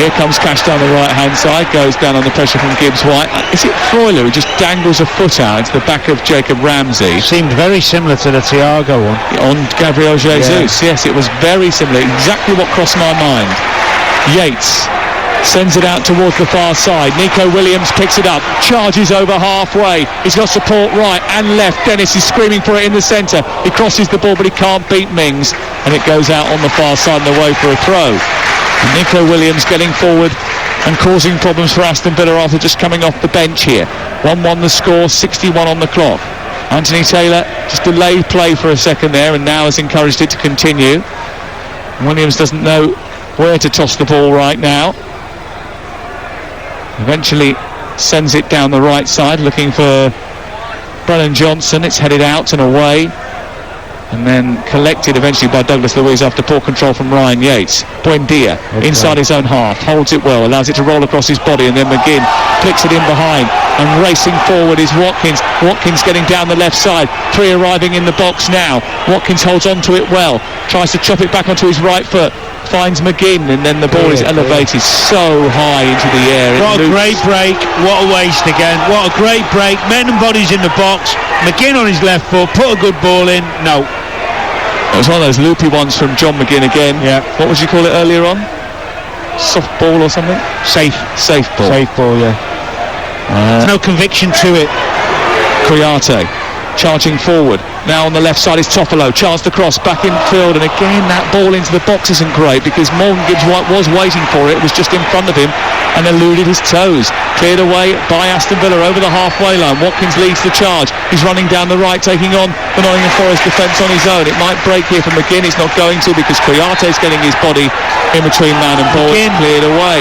Here comes Cash down the right-hand side, goes down under pressure from Gibbs White. Is it Freuler who just dangles a foot out into the back of Jacob Ramsey? Seemed very similar to the Thiago one. On Gabriel Jesus, yes, it was very similar. Exactly what crossed my mind. Yates sends it out towards the far side. Nico Williams picks it up, charges over halfway. He's got support right and left. Dennis is screaming for it in the centre. He crosses the ball, but he can't beat Mings, and it goes out on the far side and away for a throw. And Nico Williams getting forward and causing problems for Aston Villa after just coming off the bench here. 1-1 the score, 61 on the clock. Anthony Taylor just delayed play for a second there and now has encouraged it to continue. Williams doesn't know where to toss the ball right now. Eventually sends it down the right side looking for Brennan Johnson. It's headed out and away, and then collected eventually by Douglas Luiz after poor control from Ryan Yates. Buendia inside his own half, holds it well, allows it to roll across his body, and then McGinn flicks it in behind, and racing forward is Watkins. Watkins getting down the left side, 3 arriving in the box now. Watkins holds on to it well, tries to chop it back onto his right foot, finds McGinn, and then the ball is elevated so high into the air. What a great break, what a waste again, what a great break. Men and bodies in the box, McGinn on his left foot, put a good ball in. No. It was one of those loopy ones from John McGinn again. Yeah. What would you call it earlier on? Soft ball or something? Safe ball. Safe ball, yeah. There's no conviction to it. Kouyaté charging forward. Now on the left side is Toffolo. Chance to cross back in field, and again that ball into the box isn't great because Morgan Gibbs White was waiting for it. It was just in front of him and eluded his toes. Cleared away by Aston Villa over the halfway line. Watkins leads the charge. He's running down the right, taking on the Nottingham Forest defence on his own. It might break here for McGinn. It's not going to because Kouyaté's getting his body in between man and ball. Cleared away.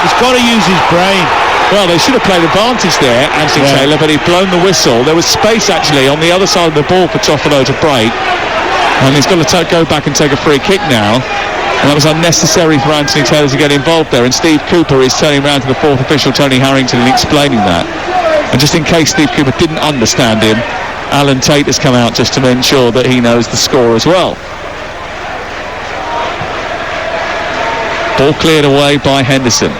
He's got to use his brain. Well, they should have played advantage there, Anthony Taylor, but he'd blown the whistle. There was space actually on the other side of the ball for Toffolo to break, and he's got to go back and take a free kick now. And that was unnecessary for Anthony Taylor to get involved there. And Steve Cooper is turning around to the fourth official, Tony Harrington, and explaining that. And just in case Steve Cooper didn't understand him, Alan Tate has come out just to ensure that he knows the score as well. Ball cleared away by Henderson.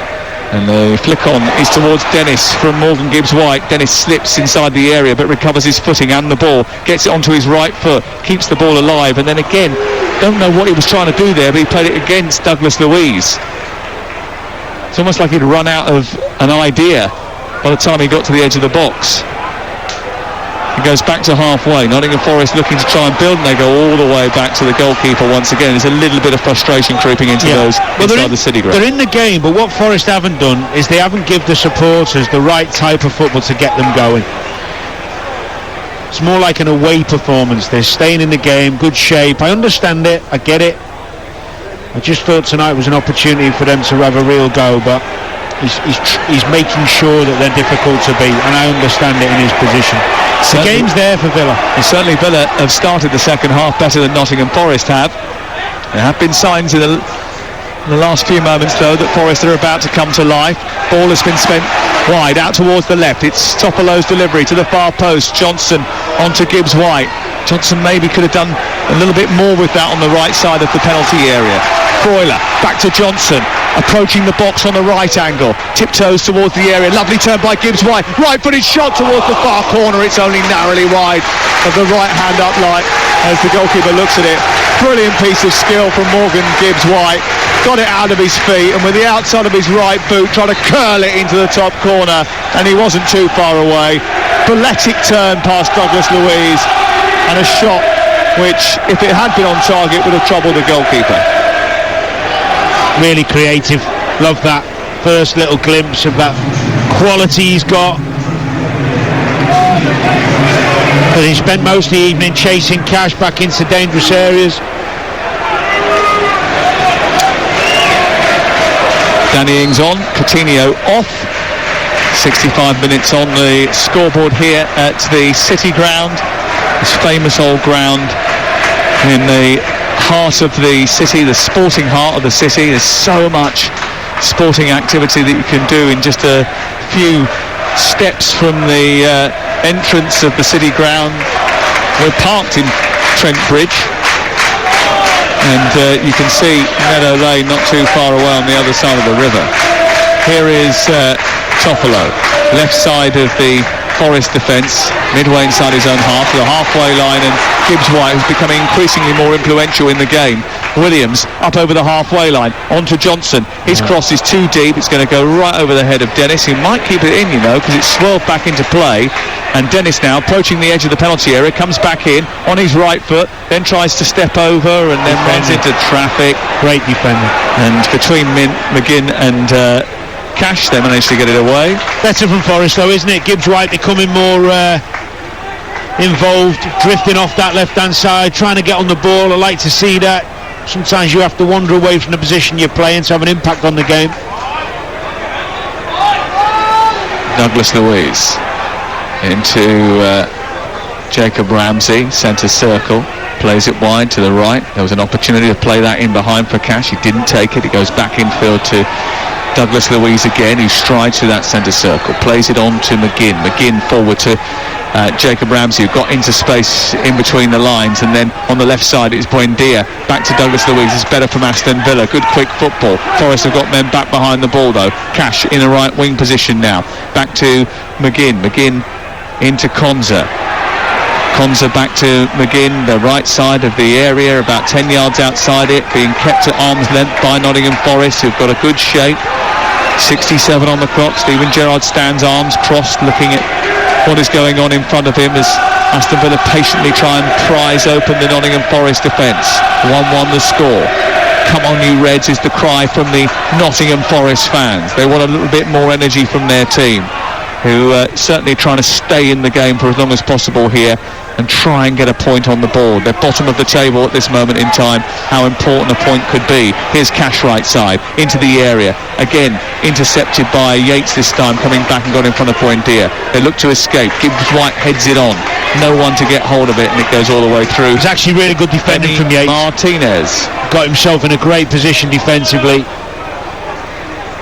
And the flick on is towards Dennis from Morgan Gibbs-White. Dennis slips inside the area but recovers his footing and the ball. Gets it onto his right foot, keeps the ball alive, and then again, don't know what he was trying to do there, but he played it against Douglas Luiz. It's almost like he'd run out of an idea by the time he got to the edge of the box. He goes back to halfway. Nottingham Forest looking to try and build, and they go all the way back to the goalkeeper once again. There's a little bit of frustration creeping into those inside the City ground. They're in the game, but what Forest haven't done is they haven't given the supporters the right type of football to get them going. It's more like an away performance. They're staying in the game, good shape. I understand it, I get it. I just thought tonight was an opportunity for them to have a real go, but he's making sure that they're difficult to beat, and I understand it in his position. The game's there for Villa. And certainly Villa have started the second half better than Nottingham Forest have. There have been signs in the last few moments though that Forest are about to come to life. Ball has been spent wide out towards the left. It's Toffolo's delivery to the far post. Johnson onto Gibbs-White. Johnson maybe could have done a little bit more with that on the right side of the penalty area. Broiler back to Johnson, approaching the box on the right angle, tiptoes towards the area. Lovely turn by Gibbs-White, right-footed shot towards the far corner. It's only narrowly wide of the right hand up light as the goalkeeper looks at it. Brilliant piece of skill from Morgan Gibbs-White. Got it out of his feet, and with the outside of his right boot trying to curl it into the top corner, and he wasn't too far away. Balletic turn past Douglas Luiz, and a shot which, if it had been on target, would have troubled the goalkeeper. Really creative, love that first little glimpse of that quality he's got. But he spent most of the evening chasing Cash back into dangerous areas. Danny Ings on, Coutinho off. 65 minutes on the scoreboard here at the City ground, this famous old ground in the heart of the city, the sporting heart of the city. There's so much sporting activity that you can do in just a few steps from the entrance of the City ground. We're parked in Trent Bridge, and you can see Meadow Lane not too far away on the other side of the river. Here is Toffolo, left side of the Forest defence, midway inside his own half, to the halfway line, and Gibbs-White is becoming increasingly more influential in the game. Williams up over the halfway line, onto Johnson. His cross is too deep, it's going to go right over the head of Dennis, who might keep it in, you know, because it's swirled back into play. And Dennis now approaching the edge of the penalty area, comes back in on his right foot, then tries to step over and then runs into traffic. Great defender. And between McGinn and Cash, they managed to get it away. Better from Forest though, isn't it? Gibbs-White becoming more involved, drifting off that left hand side, trying to get on the ball. I like to see that. Sometimes you have to wander away from the position you're playing to have an impact on the game. Douglas Luiz into Jacob Ramsey, centre circle, plays it wide to the right. There was an opportunity to play that in behind for Cash, he didn't take it. It goes back infield to Douglas Luiz again, who strides through that centre circle, plays it on to McGinn forward to Jacob Ramsey, who got into space in between the lines, and then on the left side it's Buendia, back to Douglas Luiz. It's better from Aston Villa, good quick football. Forest have got men back behind the ball though. Cash in the right wing position now, back to McGinn into Konza back to McGinn, the right side of the area, about 10 yards outside it, being kept at arm's length by Nottingham Forest, who've got a good shape. 67 on the clock. Stephen Gerrard stands arms crossed, looking at what is going on in front of him as Aston Villa patiently try and prise open the Nottingham Forest defence. 1-1 the score. Come on you Reds is the cry from the Nottingham Forest fans. They want a little bit more energy from their team, who certainly trying to stay in the game for as long as possible here and try and get a point on the board. They're bottom of the table at this moment in time. How important a point could be. Here's Cash right side into the area. Again, intercepted by Yates this time, coming back and got in front of Buendia. They look to escape. Gibbs White heads it on. No one to get hold of it, and it goes all the way through. It's actually really good defending from Yates. Martinez got himself in a great position defensively.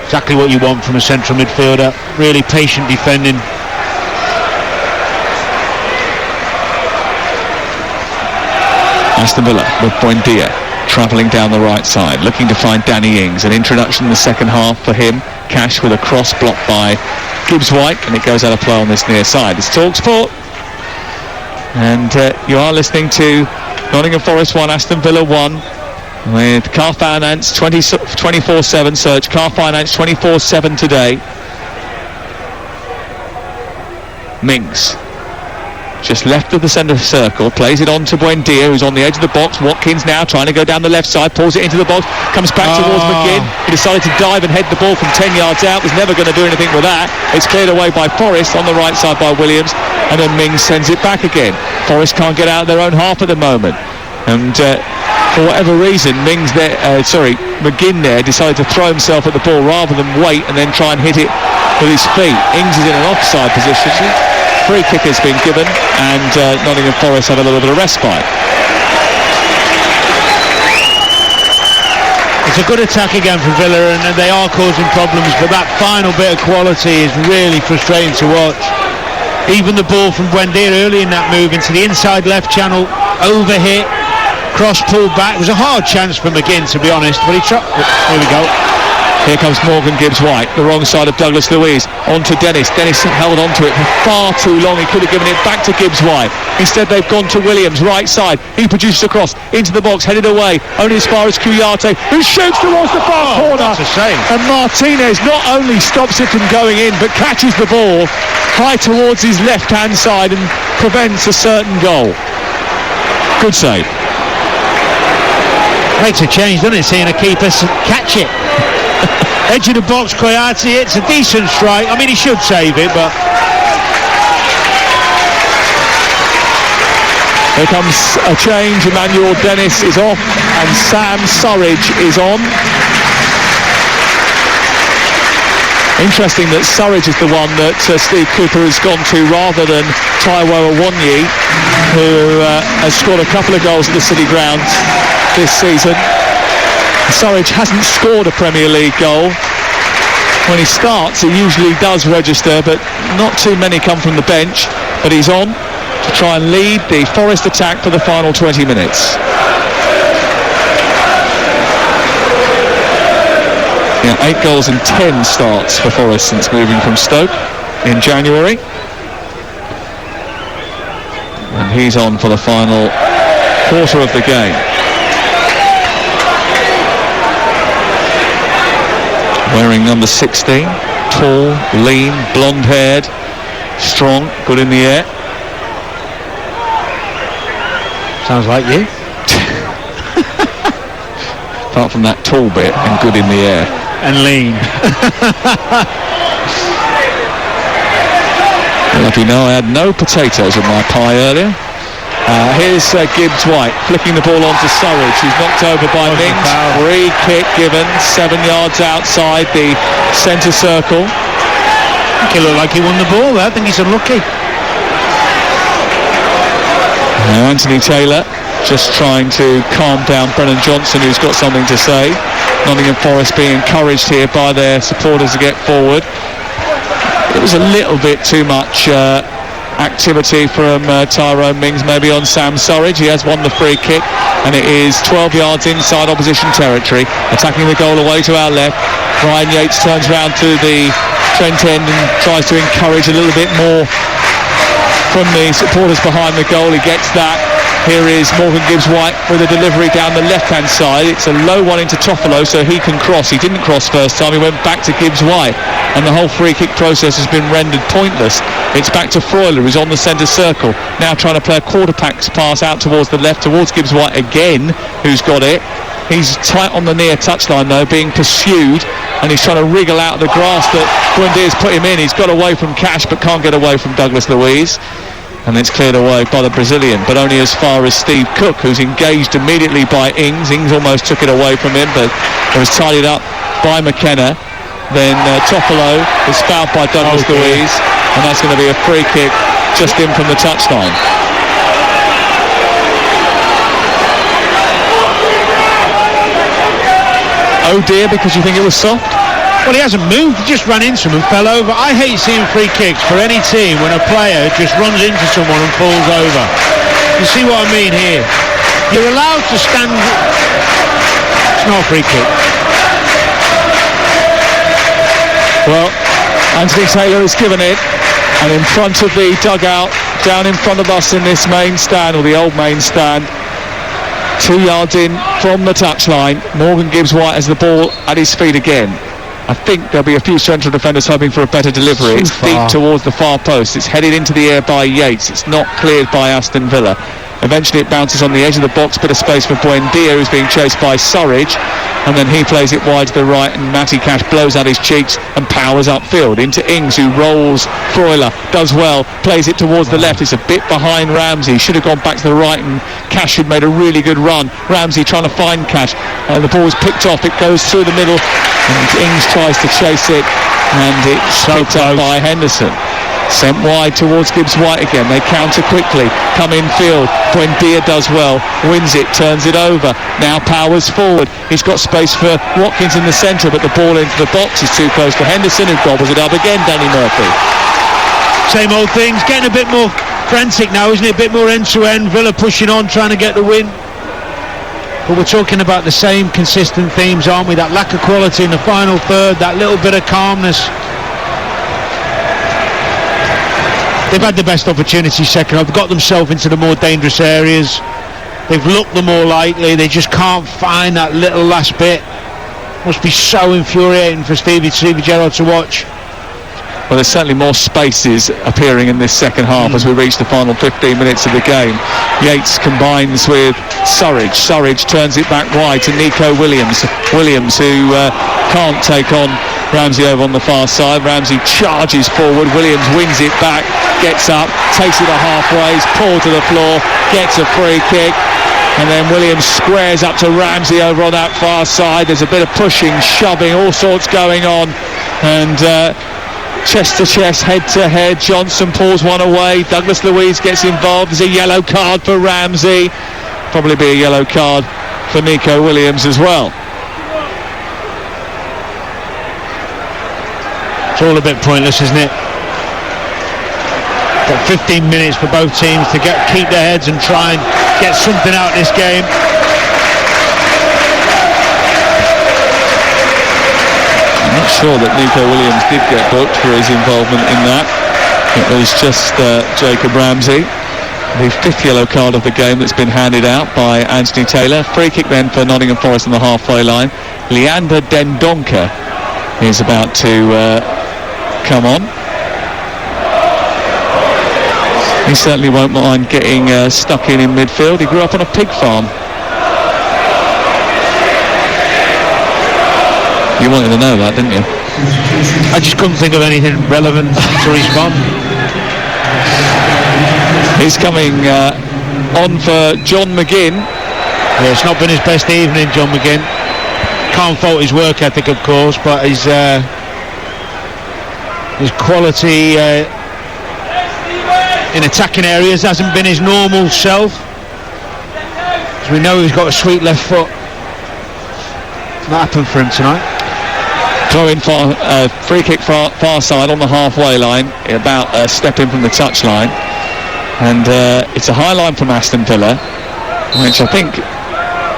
Exactly what you want from a central midfielder. Really patient defending. Aston Villa with Buendia travelling down the right side, looking to find Danny Ings. An introduction in the second half for him. Cash with a cross blocked by Gibbs White, and it goes out of play on this near side. It's Talksport, and you are listening to Nottingham Forest 1, Aston Villa 1, with Car Finance 24/7. Search Car Finance 24/7 today. Mings just left of the centre circle, plays it on to Buendia, who's on the edge of the box. Watkins now trying to go down the left side, pulls it into the box, comes back towards McGinn. He decided to dive and head the ball from 10 yards out, was never going to do anything with that. It's cleared away by Forest on the right side by Williams, and then Mings sends it back again. Forest can't get out of their own half at the moment, and for whatever reason, McGinn there decided to throw himself at the ball rather than wait and then try and hit it with his feet. Ings is in an offside position. Free kick has been given, and Nottingham Forest have a little bit of respite. It's a good attack again from Villa, and they are causing problems, but that final bit of quality is really frustrating to watch. Even the ball from Buendia early in that move into the inside left channel, overhit, cross pulled back. It was a hard chance for McGinn, to be honest, but he tried. Here we go. Here comes Morgan Gibbs White, the wrong side of Douglas Luiz, on to Dennis. Dennis held on to it for far too long. He could have given it back to Gibbs White. Instead, they've gone to Williams, right side. He produces a cross into the box, headed away, only as far as Kouyaté, who shoots towards the far corner. That's a shame. And Martinez not only stops it from going in, but catches the ball high towards his left-hand side and prevents a certain goal. Good save. Makes a change, doesn't it, seeing a keeper catch it? Edge of the box, Kouyaté, it's a decent strike. I mean, he should save it, but... Here comes a change. Emmanuel Dennis is off, and Sam Surridge is on. Interesting that Surridge is the one that Steve Cooper has gone to rather than Taiwo Awoniyi, who has scored a couple of goals at the City Ground this season. Surridge hasn't scored a Premier League goal. When he starts, he usually does register, but not too many come from the bench. But he's on to try and lead the Forest attack for the final 20 minutes. Yeah, 8 goals in 10 starts for Forest since moving from Stoke in January. And he's on for the final quarter of the game. Wearing number 16, tall, lean, blonde-haired, strong, good in the air. Sounds like you. Apart from that tall bit and good in the air. And lean. Well, if you know, I had no potatoes in my pie earlier. Here's Gibbs White flicking the ball onto Surridge, who's knocked over by Mings. Free kick given, 7 yards outside the centre circle. I think he looked like he won the ball there. I think he's unlucky. Now Anthony Taylor just trying to calm down Brennan Johnson, who's got something to say. Nottingham Forest being encouraged here by their supporters to get forward. It was a little bit too much activity from Tyrone Mings maybe on Sam Surridge. He has won the free kick, and it is 12 yards inside opposition territory. Attacking the goal away to our left. Ryan Yates turns round to the Trent end and tries to encourage a little bit more from the supporters behind the goal. He gets that. Here is Morgan Gibbs White with a delivery down the left-hand side. It's a low one into Toffolo, so he can cross. He didn't cross first time. He went back to Gibbs White, and the whole free kick process has been rendered pointless. It's back to Freuler, who's on the centre circle, now trying to play a quarter-pack pass out towards the left, towards Gibbs White again, who's got it. He's tight on the near touchline though, being pursued, and he's trying to wriggle out of the grass that Buendia's put him in. He's got away from Cash, but can't get away from Douglas Luiz. and it's cleared away by the Brazilian, but only as far as Steve Cook, who's engaged immediately by Ings. Ings almost took it away from him, but it was tidied up by McKenna. Then Toffolo is fouled by Douglas Luiz, and that's going to be a free kick just in from the touchline. Oh dear, because you think it was soft? Well, he hasn't moved, he just ran into him and fell over. I hate seeing free kicks for any team when a player just runs into someone and falls over. You see what I mean here? You're allowed to stand... It's not a free kick. Well, Anthony Taylor has given it, and in front of the dugout, down in front of us in this main stand, or the old main stand, 2 yards in from the touchline, Morgan Gibbs-White has the ball at his feet again. I think there'll be a few central defenders hoping for a better delivery. It's deep towards the far post. It's headed into the air by Yates. It's not cleared by Aston Villa. Eventually it bounces on the edge of the box, bit of space for Buendia, who's being chased by Surridge, and then he plays it wide to the right, and Matty Cash blows out his cheeks and powers upfield into Ings, who rolls Freuler, does well, plays it towards the left. It's a bit behind Ramsey, should have gone back to the right, and Cash had made a really good run. Ramsey trying to find Cash, the ball is picked off, it goes through the middle, and Ings tries to chase it, and it's picked up by Henderson. Sent wide towards Gibbs-White again. They counter quickly, come in field. Buendia does well, wins it, turns it over. Now powers forward. He's got space for Watkins in the centre, but the ball into the box is too close to Henderson, who gobbles it up again, Danny Murphy. Same old things, getting a bit more frantic now, isn't it? A bit more end-to-end. Villa pushing on, trying to get the win. But we're talking about the same consistent themes, aren't we? That lack of quality in the final third, that little bit of calmness. They've had the best opportunity second half. They've got themselves into the more dangerous areas. They've looked the more likely. They just can't find that little last bit. Must be so infuriating for Stevie Gerrard to watch. Well, there's certainly more spaces appearing in this second half as we reach the final 15 minutes of the game. Yates combines with Surridge. Surridge turns it back wide to Nico Williams. Williams, who can't take on Ramsey over on the far side. Ramsey charges forward. Williams wins it back, gets up, takes it a halfway, is pulled to the floor, gets a free kick, and then Williams squares up to Ramsey over on that far side. There's a bit of pushing, shoving, all sorts going on, and chest to chest, head to head. Johnson pulls one away. Douglas Luiz gets involved. There's a yellow card for Ramsey. Probably be a yellow card for Nico Williams as well. It's all a bit pointless, isn't it? Got 15 minutes for both teams to keep their heads and try and get something out of this game. I'm not sure that Nico Williams did get booked for his involvement in that. It was just Jacob Ramsey. The fifth yellow card of the game that's been handed out by Anthony Taylor. Free kick then for Nottingham Forest on the halfway line. Leander Dendoncker is about to come on. He certainly won't mind getting stuck in midfield. He grew up on a pig farm. You wanted to know that, didn't you? I just couldn't think of anything relevant to respond. He's coming on for John McGinn. Yeah, it's not been his best evening, John McGinn. Can't fault his work ethic, of course, but his quality in attacking areas hasn't been his normal self. As we know, he's got a sweet left foot. It's not happened for him tonight. Throw in for free kick far side on the halfway line, about a step in from the touchline, and it's a high line from Aston Villa, which I think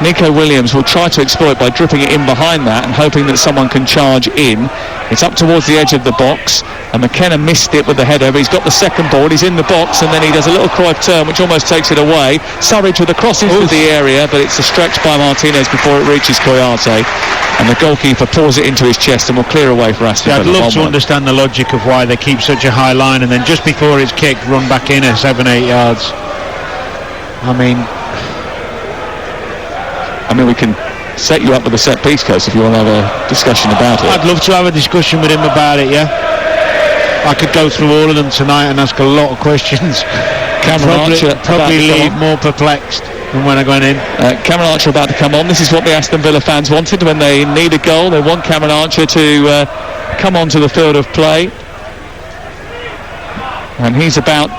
Nico Williams will try to exploit by dripping it in behind that and hoping that someone can charge in. It's up towards the edge of the box, and McKenna missed it with the header, but he's got the second ball. He's in the box, and then he does a little Cruyff turn which almost takes it away. Surridge with a cross into the area, but it's a stretch by Martinez before it reaches Koyate, and the goalkeeper pulls it into his chest and will clear away for Aston Villa. I'd love to understand the logic of why they keep such a high line and then just before it's kicked run back in at 7-8 yards. I mean, we can set you up with a set piece, Coach, if you want to have a discussion about it. I'd love to have a discussion with him about it, yeah. I could go through all of them tonight and ask a lot of questions. Cameron Archer probably leave more perplexed than when I went in. Cameron Archer about to come on. This is what the Aston Villa fans wanted when they need a goal. They want Cameron Archer to come onto the field of play, and he's about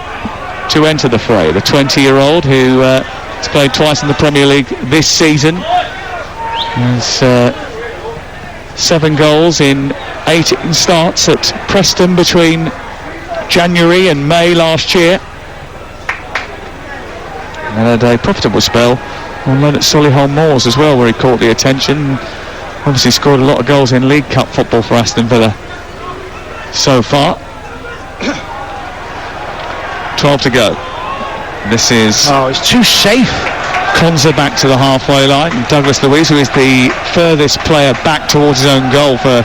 to enter the fray. The 20-year-old who has played twice in the Premier League this season. Has 7 goals in 18 starts at Preston between January and May last year. And had a profitable spell on loan at Solihull Moors as well, where he caught the attention. Obviously scored a lot of goals in League Cup football for Aston Villa so far. 12 to go. This is... Oh, it's too safe. Konza back to the halfway line. Douglas Luiz, who is the furthest player back towards his own goal for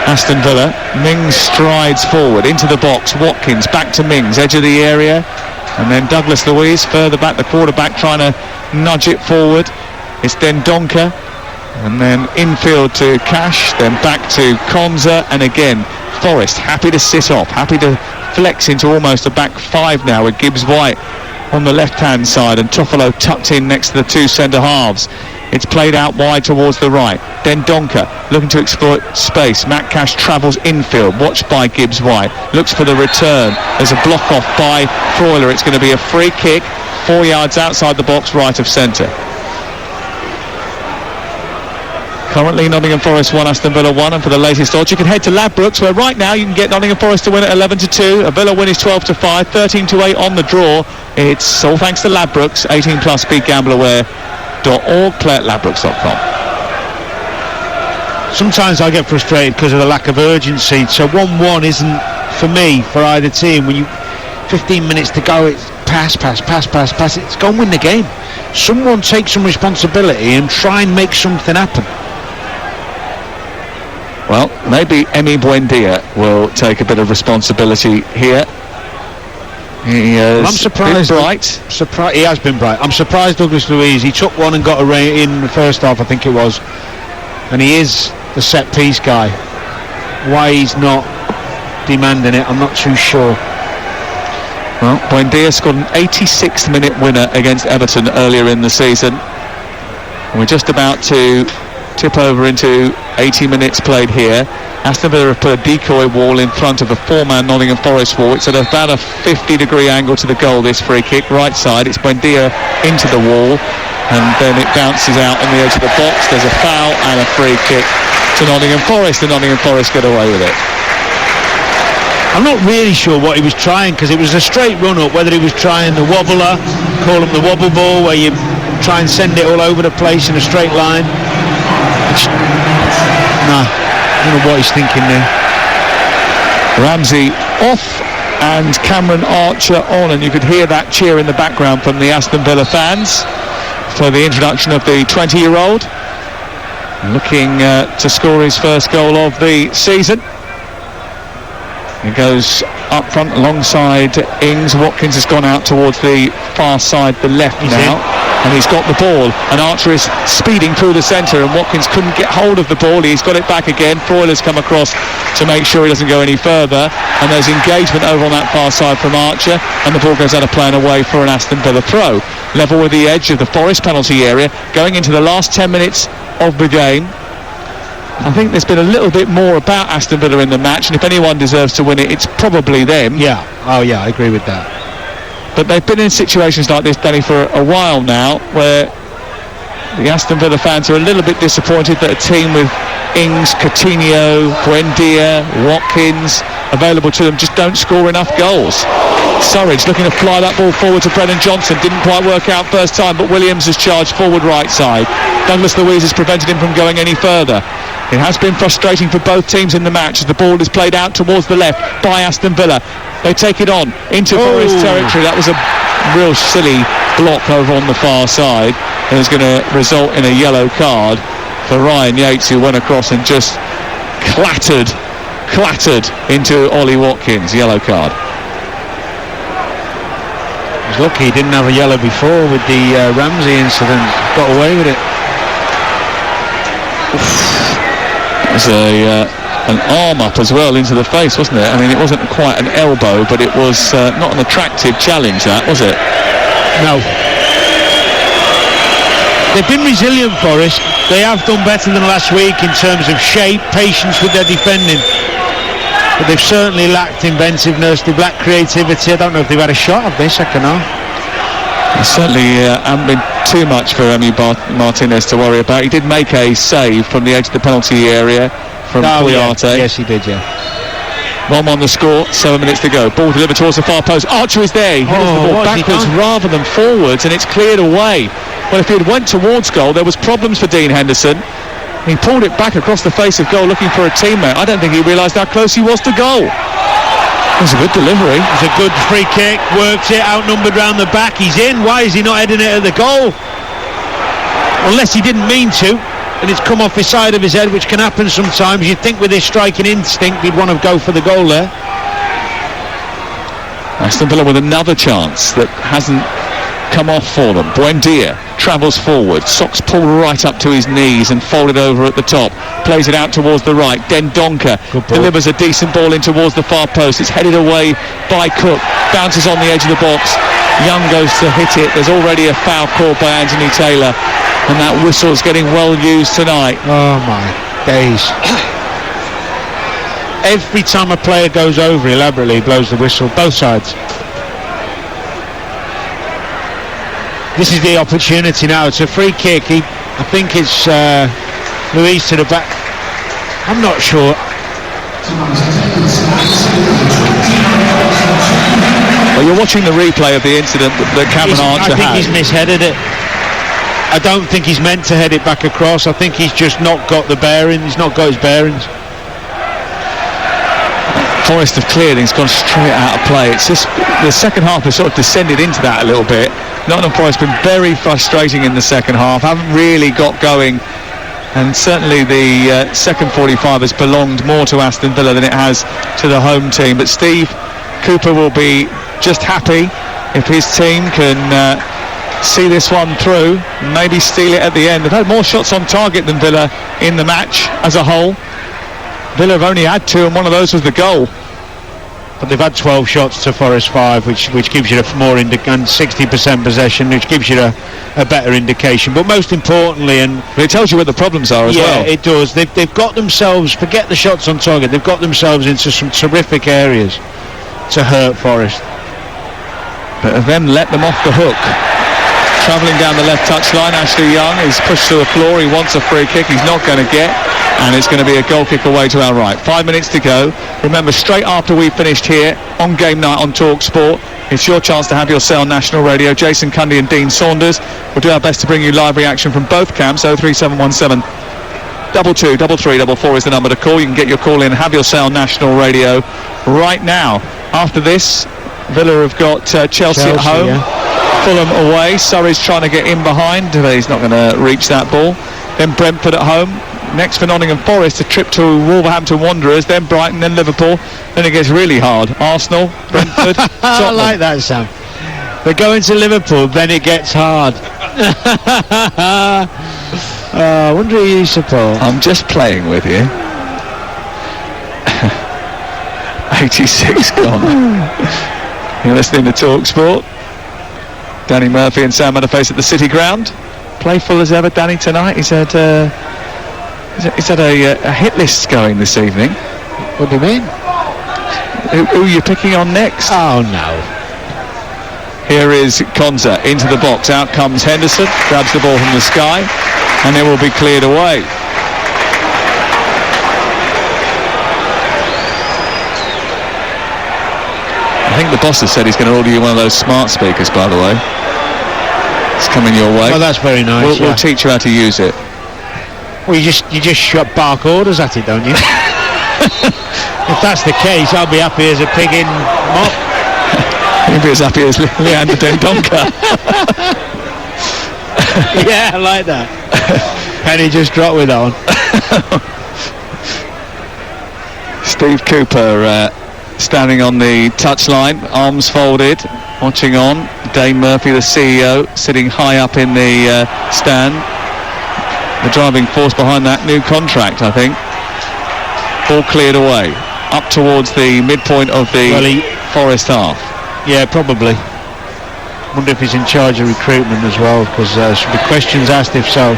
Aston Villa. Mings strides forward into the box. Watkins back to Mings, edge of the area. And then Douglas Luiz further back, the quarterback trying to nudge it forward. It's then Donker. And then infield to Cash, then back to Konza. And again, Forrest happy to sit off, happy to flex into almost a back 5 now with Gibbs White on the left-hand side and Toffolo tucked in next to the 2 centre-halves. It's played out wide towards the right. Then Donker looking to exploit space. Matt Cash travels infield, watched by Gibbs White. Looks for the return. There's a block off by Freuler. It's going to be a free kick, 4 yards outside the box, right of centre. Currently Nottingham Forest 1, Aston Villa 1, and for the latest odds you can head to Ladbrokes, where right now you can get Nottingham Forest to win at 11-2, a Villa win is 12-5, 13-8 on the draw. It's all thanks to Ladbrokes. 18 plus, speedgambleaware.org, play at ladbrokes.com. Sometimes I get frustrated because of the lack of urgency, so 1-1 isn't for me for either team. When you 15 minutes to go, it's pass, it's go and win the game. Someone take some responsibility and try and make something happen. Well, maybe Emi Buendia will take a bit of responsibility here. He has I'm surprised. Been bright. He has been bright. I'm surprised Douglas Luiz. He took one and got a in the first half, I think it was. And he is the set piece guy. Why he's not demanding it, I'm not too sure. Well, Buendia scored an 86th minute winner against Everton earlier in the season. And we're just about to tip over into 80 minutes played here. Aston Villa have put a decoy wall in front of a 4-man Nottingham Forest wall. It's at about a 50-degree angle to the goal, this free kick, right side. It's Buendia into the wall, and then it bounces out on the edge of the box. There's a foul and a free kick to Nottingham Forest, and Nottingham Forest get away with it. I'm not really sure what he was trying, because it was a straight run-up, whether he was trying the wobbler, call him the wobble ball, where you try and send it all over the place in a straight line. Nah, I don't know what he's thinking there. Ramsey off and Cameron Archer on, and you could hear that cheer in the background from the Aston Villa fans for the introduction of the 20-year-old, looking to score his first goal of the season. He goes up front alongside Ings. Watkins has gone out towards the far side, the left now. And he's got the ball, and Archer is speeding through the centre, and Watkins couldn't get hold of the ball. He's got it back again. Freuler's come across to make sure he doesn't go any further, and there's engagement over on that far side from Archer, and the ball goes out of play and away for an Aston Villa throw. Level with the edge of the Forest penalty area, going into the last 10 minutes of the game. I think there's been a little bit more about Aston Villa in the match, and if anyone deserves to win it, it's probably them. Yeah, oh yeah, I agree with that. But they've been in situations like this, Danny, for a while now, where the Aston Villa fans are a little bit disappointed that a team with Ings, Coutinho, Buendia, Watkins available to them just don't score enough goals. Surridge looking to fly that ball forward to Brennan Johnson. Didn't quite work out first time, but Williams has charged forward right side. Douglas Luiz has prevented him from going any further. It has been frustrating for both teams in the match as the ball is played out towards the left by Aston Villa. They take it on into Forest territory. That was a real silly block over on the far side, and is going to result in a yellow card for Ryan Yates, who went across and just clattered into Ollie Watkins. Yellow card. He's lucky he didn't have a yellow before with the Ramsey incident. Got away with it. It was a an arm up as well into the face, wasn't it? I mean, it wasn't quite an elbow, but it was not an attractive challenge, that, was it? No. They've been resilient, Forest. They have done better than last week in terms of shape, patience with their defending. But they've certainly lacked inventiveness, they've lacked creativity. I don't know if they've had a shot of this, second half. It certainly haven't been too much for Emi Martinez to worry about. He did make a save from the edge of the penalty area from Kouyaté. Yes, he did, yeah. 1-1 the score, 7 minutes to go. Ball delivered towards the far post. Archer is there. He headed the ball backwards rather than forwards, and it's cleared away. Well, if he had went towards goal, there was problems for Dean Henderson. He pulled it back across the face of goal looking for a teammate. I don't think he realised how close he was to goal. It was a good delivery. It was a good free kick, worked it, outnumbered round the back. He's in. Why is he not heading it at the goal? Unless he didn't mean to, and it's come off the side of his head, which can happen sometimes. You'd think with his striking instinct he'd want to go for the goal there. Aston Villa with another chance that hasn't come off for them. Buendia travels forward, socks pulled right up to his knees and folded over at the top, plays it out towards the right. Dendoncker delivers a decent ball in towards the far post. It's headed away by Cook, bounces on the edge of the box. Young goes to hit it. There's already a foul called by Anthony Taylor, and that whistle's getting well used tonight. Oh my days. Every time a player goes over elaborately, he blows the whistle, both sides. This is the opportunity now. It's a free kick. I think it's Luis to the back. I'm not sure. Well, you're watching the replay of the incident that Cameron Archer had. I think he's misheaded it. I don't think he's meant to head it back across. I think he's just not got the bearing. He's not got his bearings. Forest have cleared and he's gone straight out of play. It's just the second half has sort of descended into that a little bit. Nottingham Forest been very frustrating in the second half, haven't really got going, and certainly the second 45 has belonged more to Aston Villa than it has to the home team. But Steve Cooper will be just happy if his team can see this one through, maybe steal it at the end. They've had more shots on target than Villa in the match as a whole. Villa have only had 2, and one of those was the goal. But they've had 12 shots to Forest 5, which gives you and 60% possession, which gives you a better indication. But most importantly, and it tells you where the problems are as well. Yeah, it does. They've got themselves, forget the shots on target, they've got themselves into some terrific areas to hurt Forest. But have then let them off the hook. Travelling down the left touchline, Ashley Young is pushed to the floor. He wants a free kick. He's not going to get, and it's going to be a goal kick away to our right. 5 minutes to go. Remember, straight after we finished here on Game Night on Talksport, it's your chance to have your say on National Radio. Jason Cundy and Dean Saunders will do our best to bring you live reaction from both camps. 03717 22 33 44 is the number to call. You can get your call in, have your say on National Radio right now. After this, Villa have got Chelsea at home. Yeah. Fulham away. Surrey's trying to get in behind, but he's not going to reach that ball. Then Brentford at home. Next for Nottingham Forest, a trip to Wolverhampton Wanderers, then Brighton, then Liverpool. Then it gets really hard. Arsenal, Brentford, I like that, Sam. They're going to Liverpool, then it gets hard. I wonder who you support. I'm just playing with you. 86 gone. You're listening to Talksport. Danny Murphy and Sam Motherface at the City Ground. Playful as ever, Danny, tonight. He's had a hit list going this evening. What do you mean? Who are you picking on next? Oh, no. Here is Konza into the box. Out comes Henderson, grabs the ball from the sky, and it will be cleared away. I think the boss has said he's going to order you one of those smart speakers, by the way. It's coming your way. Oh, that's very nice. We'll teach you how to use it. Well, you just shut bark orders at it, don't you? If that's the case, I'll be happy as a pig in mop. You'll be as happy as Leander Dendoncker. Yeah, I like that. Penny just dropped with that one. Steve Cooper standing on the touchline, arms folded, watching on. Dane Murphy, the CEO, sitting high up in the stand. The driving force behind that new contract, I think. Ball cleared away, up towards the midpoint of the Forest half. Yeah, probably. Wonder if he's in charge of recruitment as well, because there should be questions asked if so.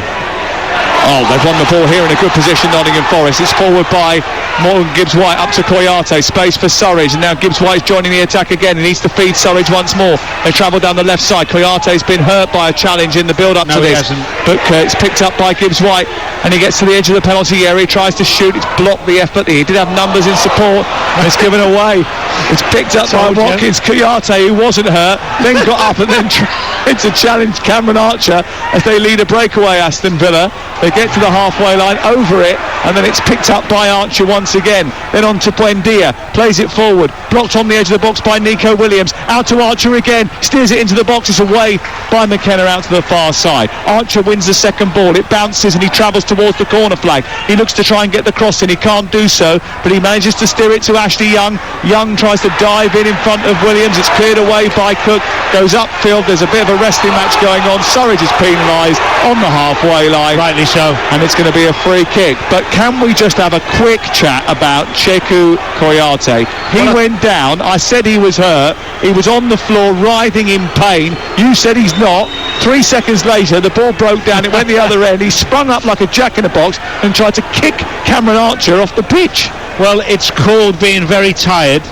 Oh, they've won the ball here in a good position, Nottingham Forest. It's forward by Morgan Gibbs-White up to Koyate. Space for Surridge, and now Gibbs-White's joining the attack again. He needs to feed Surridge once more. They travel down the left side. Koyate's been hurt by a challenge in the build-up to this. But it's picked up by Gibbs-White, and he gets to the edge of the penalty area. He tries to shoot. It's blocked the effort. He did have numbers in support, and it's given away. It's picked up by Watkins. Koyate, who wasn't hurt, then got up and then tried to challenge Cameron Archer as they lead a breakaway, Aston Villa. They get to the halfway line, over it, and then it's picked up by Archer once again. Then on to Buendia, plays it forward, blocked on the edge of the box by Nico Williams. Out to Archer again, steers it into the box. It's away by McKenna out to the far side. Archer wins the second ball. It bounces and he travels towards the corner flag. He looks to try and get the cross in. He can't do so, but he manages to steer it to Ashley Young. Young tries to dive in front of Williams. It's cleared away by Cook. Goes upfield. There's a bit of a wrestling match going on. Surridge is penalised on the halfway line. Rightly so. And it's going to be a free kick. But can we just have a quick chat about Cheku Koyate? He went down. I said he was hurt. He was on the floor writhing in pain. You said he's not. 3 seconds later, the ball broke down. It went the other end. He sprung up like a jack-in-the-box and tried to kick Cameron Archer off the pitch. Well, it's called being very tired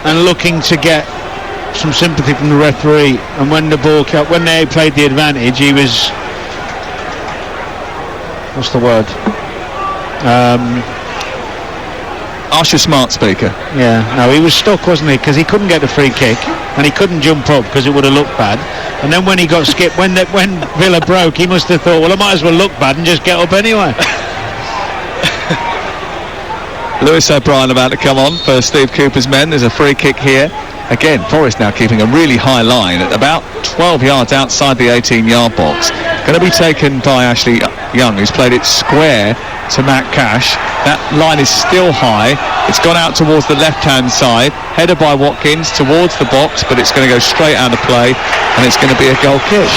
and looking to get some sympathy from the referee. And when they played the advantage, he was... What's the word? Archer smart speaker. Yeah, no, he was stuck, wasn't he? Because he couldn't get the free kick and he couldn't jump up because it would have looked bad. And then when he got skipped, when Villa broke, he must have thought, well, I might as well look bad and just get up anyway. Lewis O'Brien about to come on for Steve Cooper's men. There's a free kick here. Again, Forest now keeping a really high line at about 12 yards outside the 18-yard box. Going to be taken by Ashley Young, who's played it square to Matt Cash. That line is still high. It's gone out towards the left-hand side. Headed by Watkins towards the box, but it's going to go straight out of play, and it's going to be a goal kick.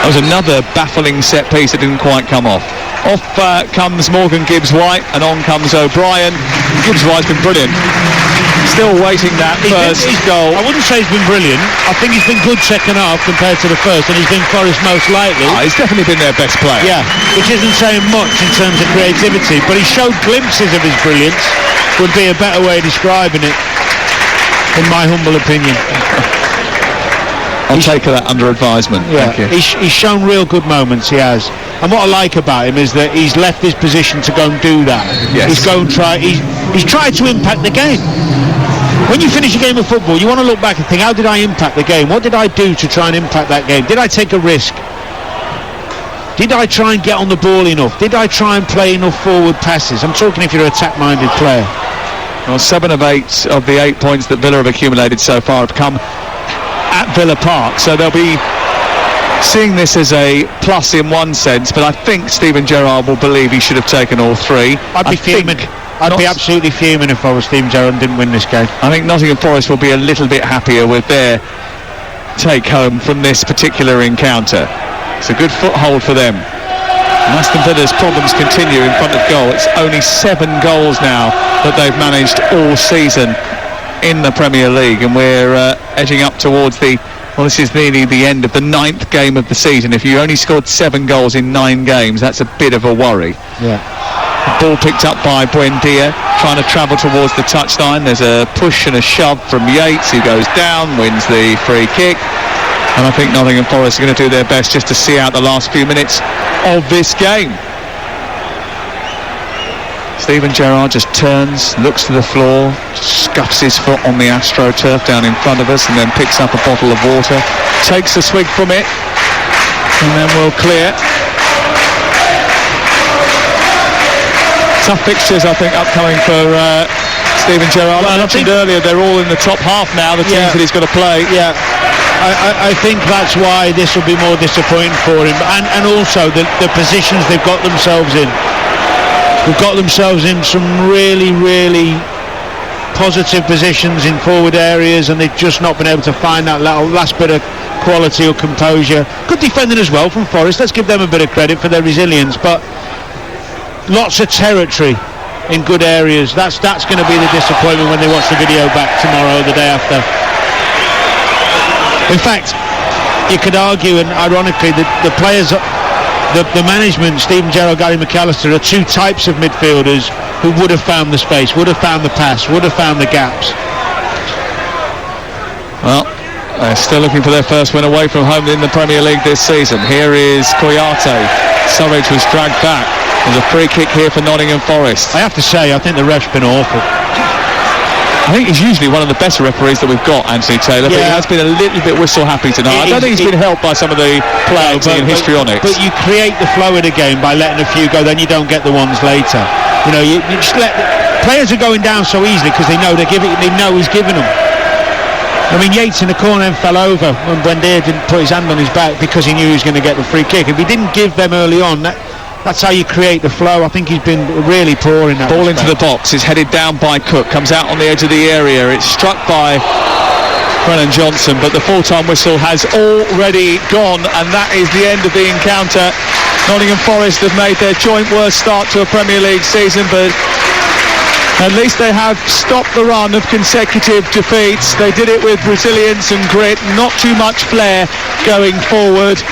That was another baffling set piece that didn't quite come off. Off comes Morgan Gibbs-White, and on comes O'Brien. Gibbs-White's been brilliant. Still waiting that first goal. I wouldn't say he's been brilliant. I think he's been good second half compared to the first, and he's been Forest most likely. He's definitely been their best player. Yeah, which isn't saying much in terms of creativity, but he showed glimpses of his brilliance, would be a better way of describing it, in my humble opinion. I'll take that under advisement. Yeah, thank you. He's shown real good moments, he has. And what I like about him is that he's left his position to go and do that. Yes. He's tried to impact the game. When you finish a game of football, you want to look back and think, how did I impact the game? What did I do to try and impact that game? Did I take a risk? Did I try and get on the ball enough? Did I try and play enough forward passes? I'm talking if you're an attack-minded player. Well, 7 of 8 of the 8 points that Villa have accumulated so far have come at Villa Park, so they'll be seeing this as a plus in one sense, but I think Steven Gerrard will believe he should have taken all 3. I'd be fuming. I'd be absolutely fuming if I was Steven Gerrard and didn't win this game. I think Nottingham Forest will be a little bit happier with their take home from this particular encounter. It's a good foothold for them. And Aston Villa's problems continue in front of goal. It's only 7 goals now that they've managed all season in the Premier League, and we're edging up towards this is nearly the end of the 9th game of the season. If you only scored 7 goals in 9 games, that's a bit of a worry. Yeah. The ball picked up by Buendia, trying to travel towards the touchline. There's a push and a shove from Yates, who goes down, wins the free kick. And I think Nottingham Forest are going to do their best just to see out the last few minutes of this game. Steven Gerrard just turns, looks to the floor, scuffs his foot on the AstroTurf down in front of us, and then picks up a bottle of water, takes a swig from it, and then we'll clear. Tough fixtures, I think, upcoming for Steven Gerrard. I mentioned earlier, they're all in the top half now, the teams that he's got to play. Yeah. I think that's why this will be more disappointing for him, and also the positions they've got themselves in. They've got themselves in some really, really positive positions in forward areas, and they've just not been able to find that last bit of quality or composure. Good defending as well from Forest. Let's give them a bit of credit for their resilience, but lots of territory in good areas. That's going to be the disappointment when they watch the video back tomorrow or the day after. In fact, you could argue, and ironically, the players, the management, Stephen Gerrard, Gary McAllister, are two types of midfielders who would have found the space, would have found the pass, would have found the gaps. Well, they're still looking for their first win away from home in the Premier League this season. Here is Koyate. Surridge was dragged back. There's a free kick here for Nottingham Forest. I have to say, I think the ref's been awful. I think he's usually one of the better referees that we've got, Anthony Taylor, but he has been a little bit whistle happy tonight. I don't think he's been helped by some of the flags and histrionics. But you create the flow of the game by letting a few go, then you don't get the ones later. You know, you just let players are going down so easily because they know they know he's giving them. I mean, Yates in the corner then fell over when Buendia didn't put his hand on his back because he knew he was going to get the free kick. If he didn't give them early on, that's how you create the flow. I think he's been really poor in that. Ball into the box is headed down by Cook, comes out on the edge of the area. It's struck by Brennan Johnson, but the full-time whistle has already gone, and that is the end of the encounter. Nottingham Forest have made their joint worst start to a Premier League season, but at least they have stopped the run of consecutive defeats. They did it with resilience and grit, not too much flair going forward.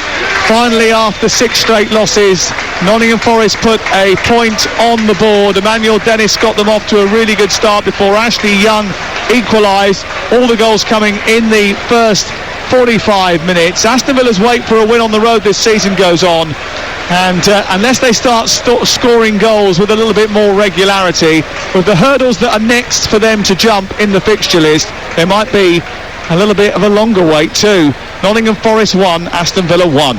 Finally, after 6 straight losses, Nottingham Forest put a point on the board. Emmanuel Dennis got them off to a really good start before Ashley Young equalised. All the goals coming in the first 45 minutes. Aston Villa's wait for a win on the road this season goes on, and unless they start scoring goals with a little bit more regularity, with the hurdles that are next for them to jump in the fixture list, there might be a little bit of a longer wait too. Nottingham Forest 1, Aston Villa 1.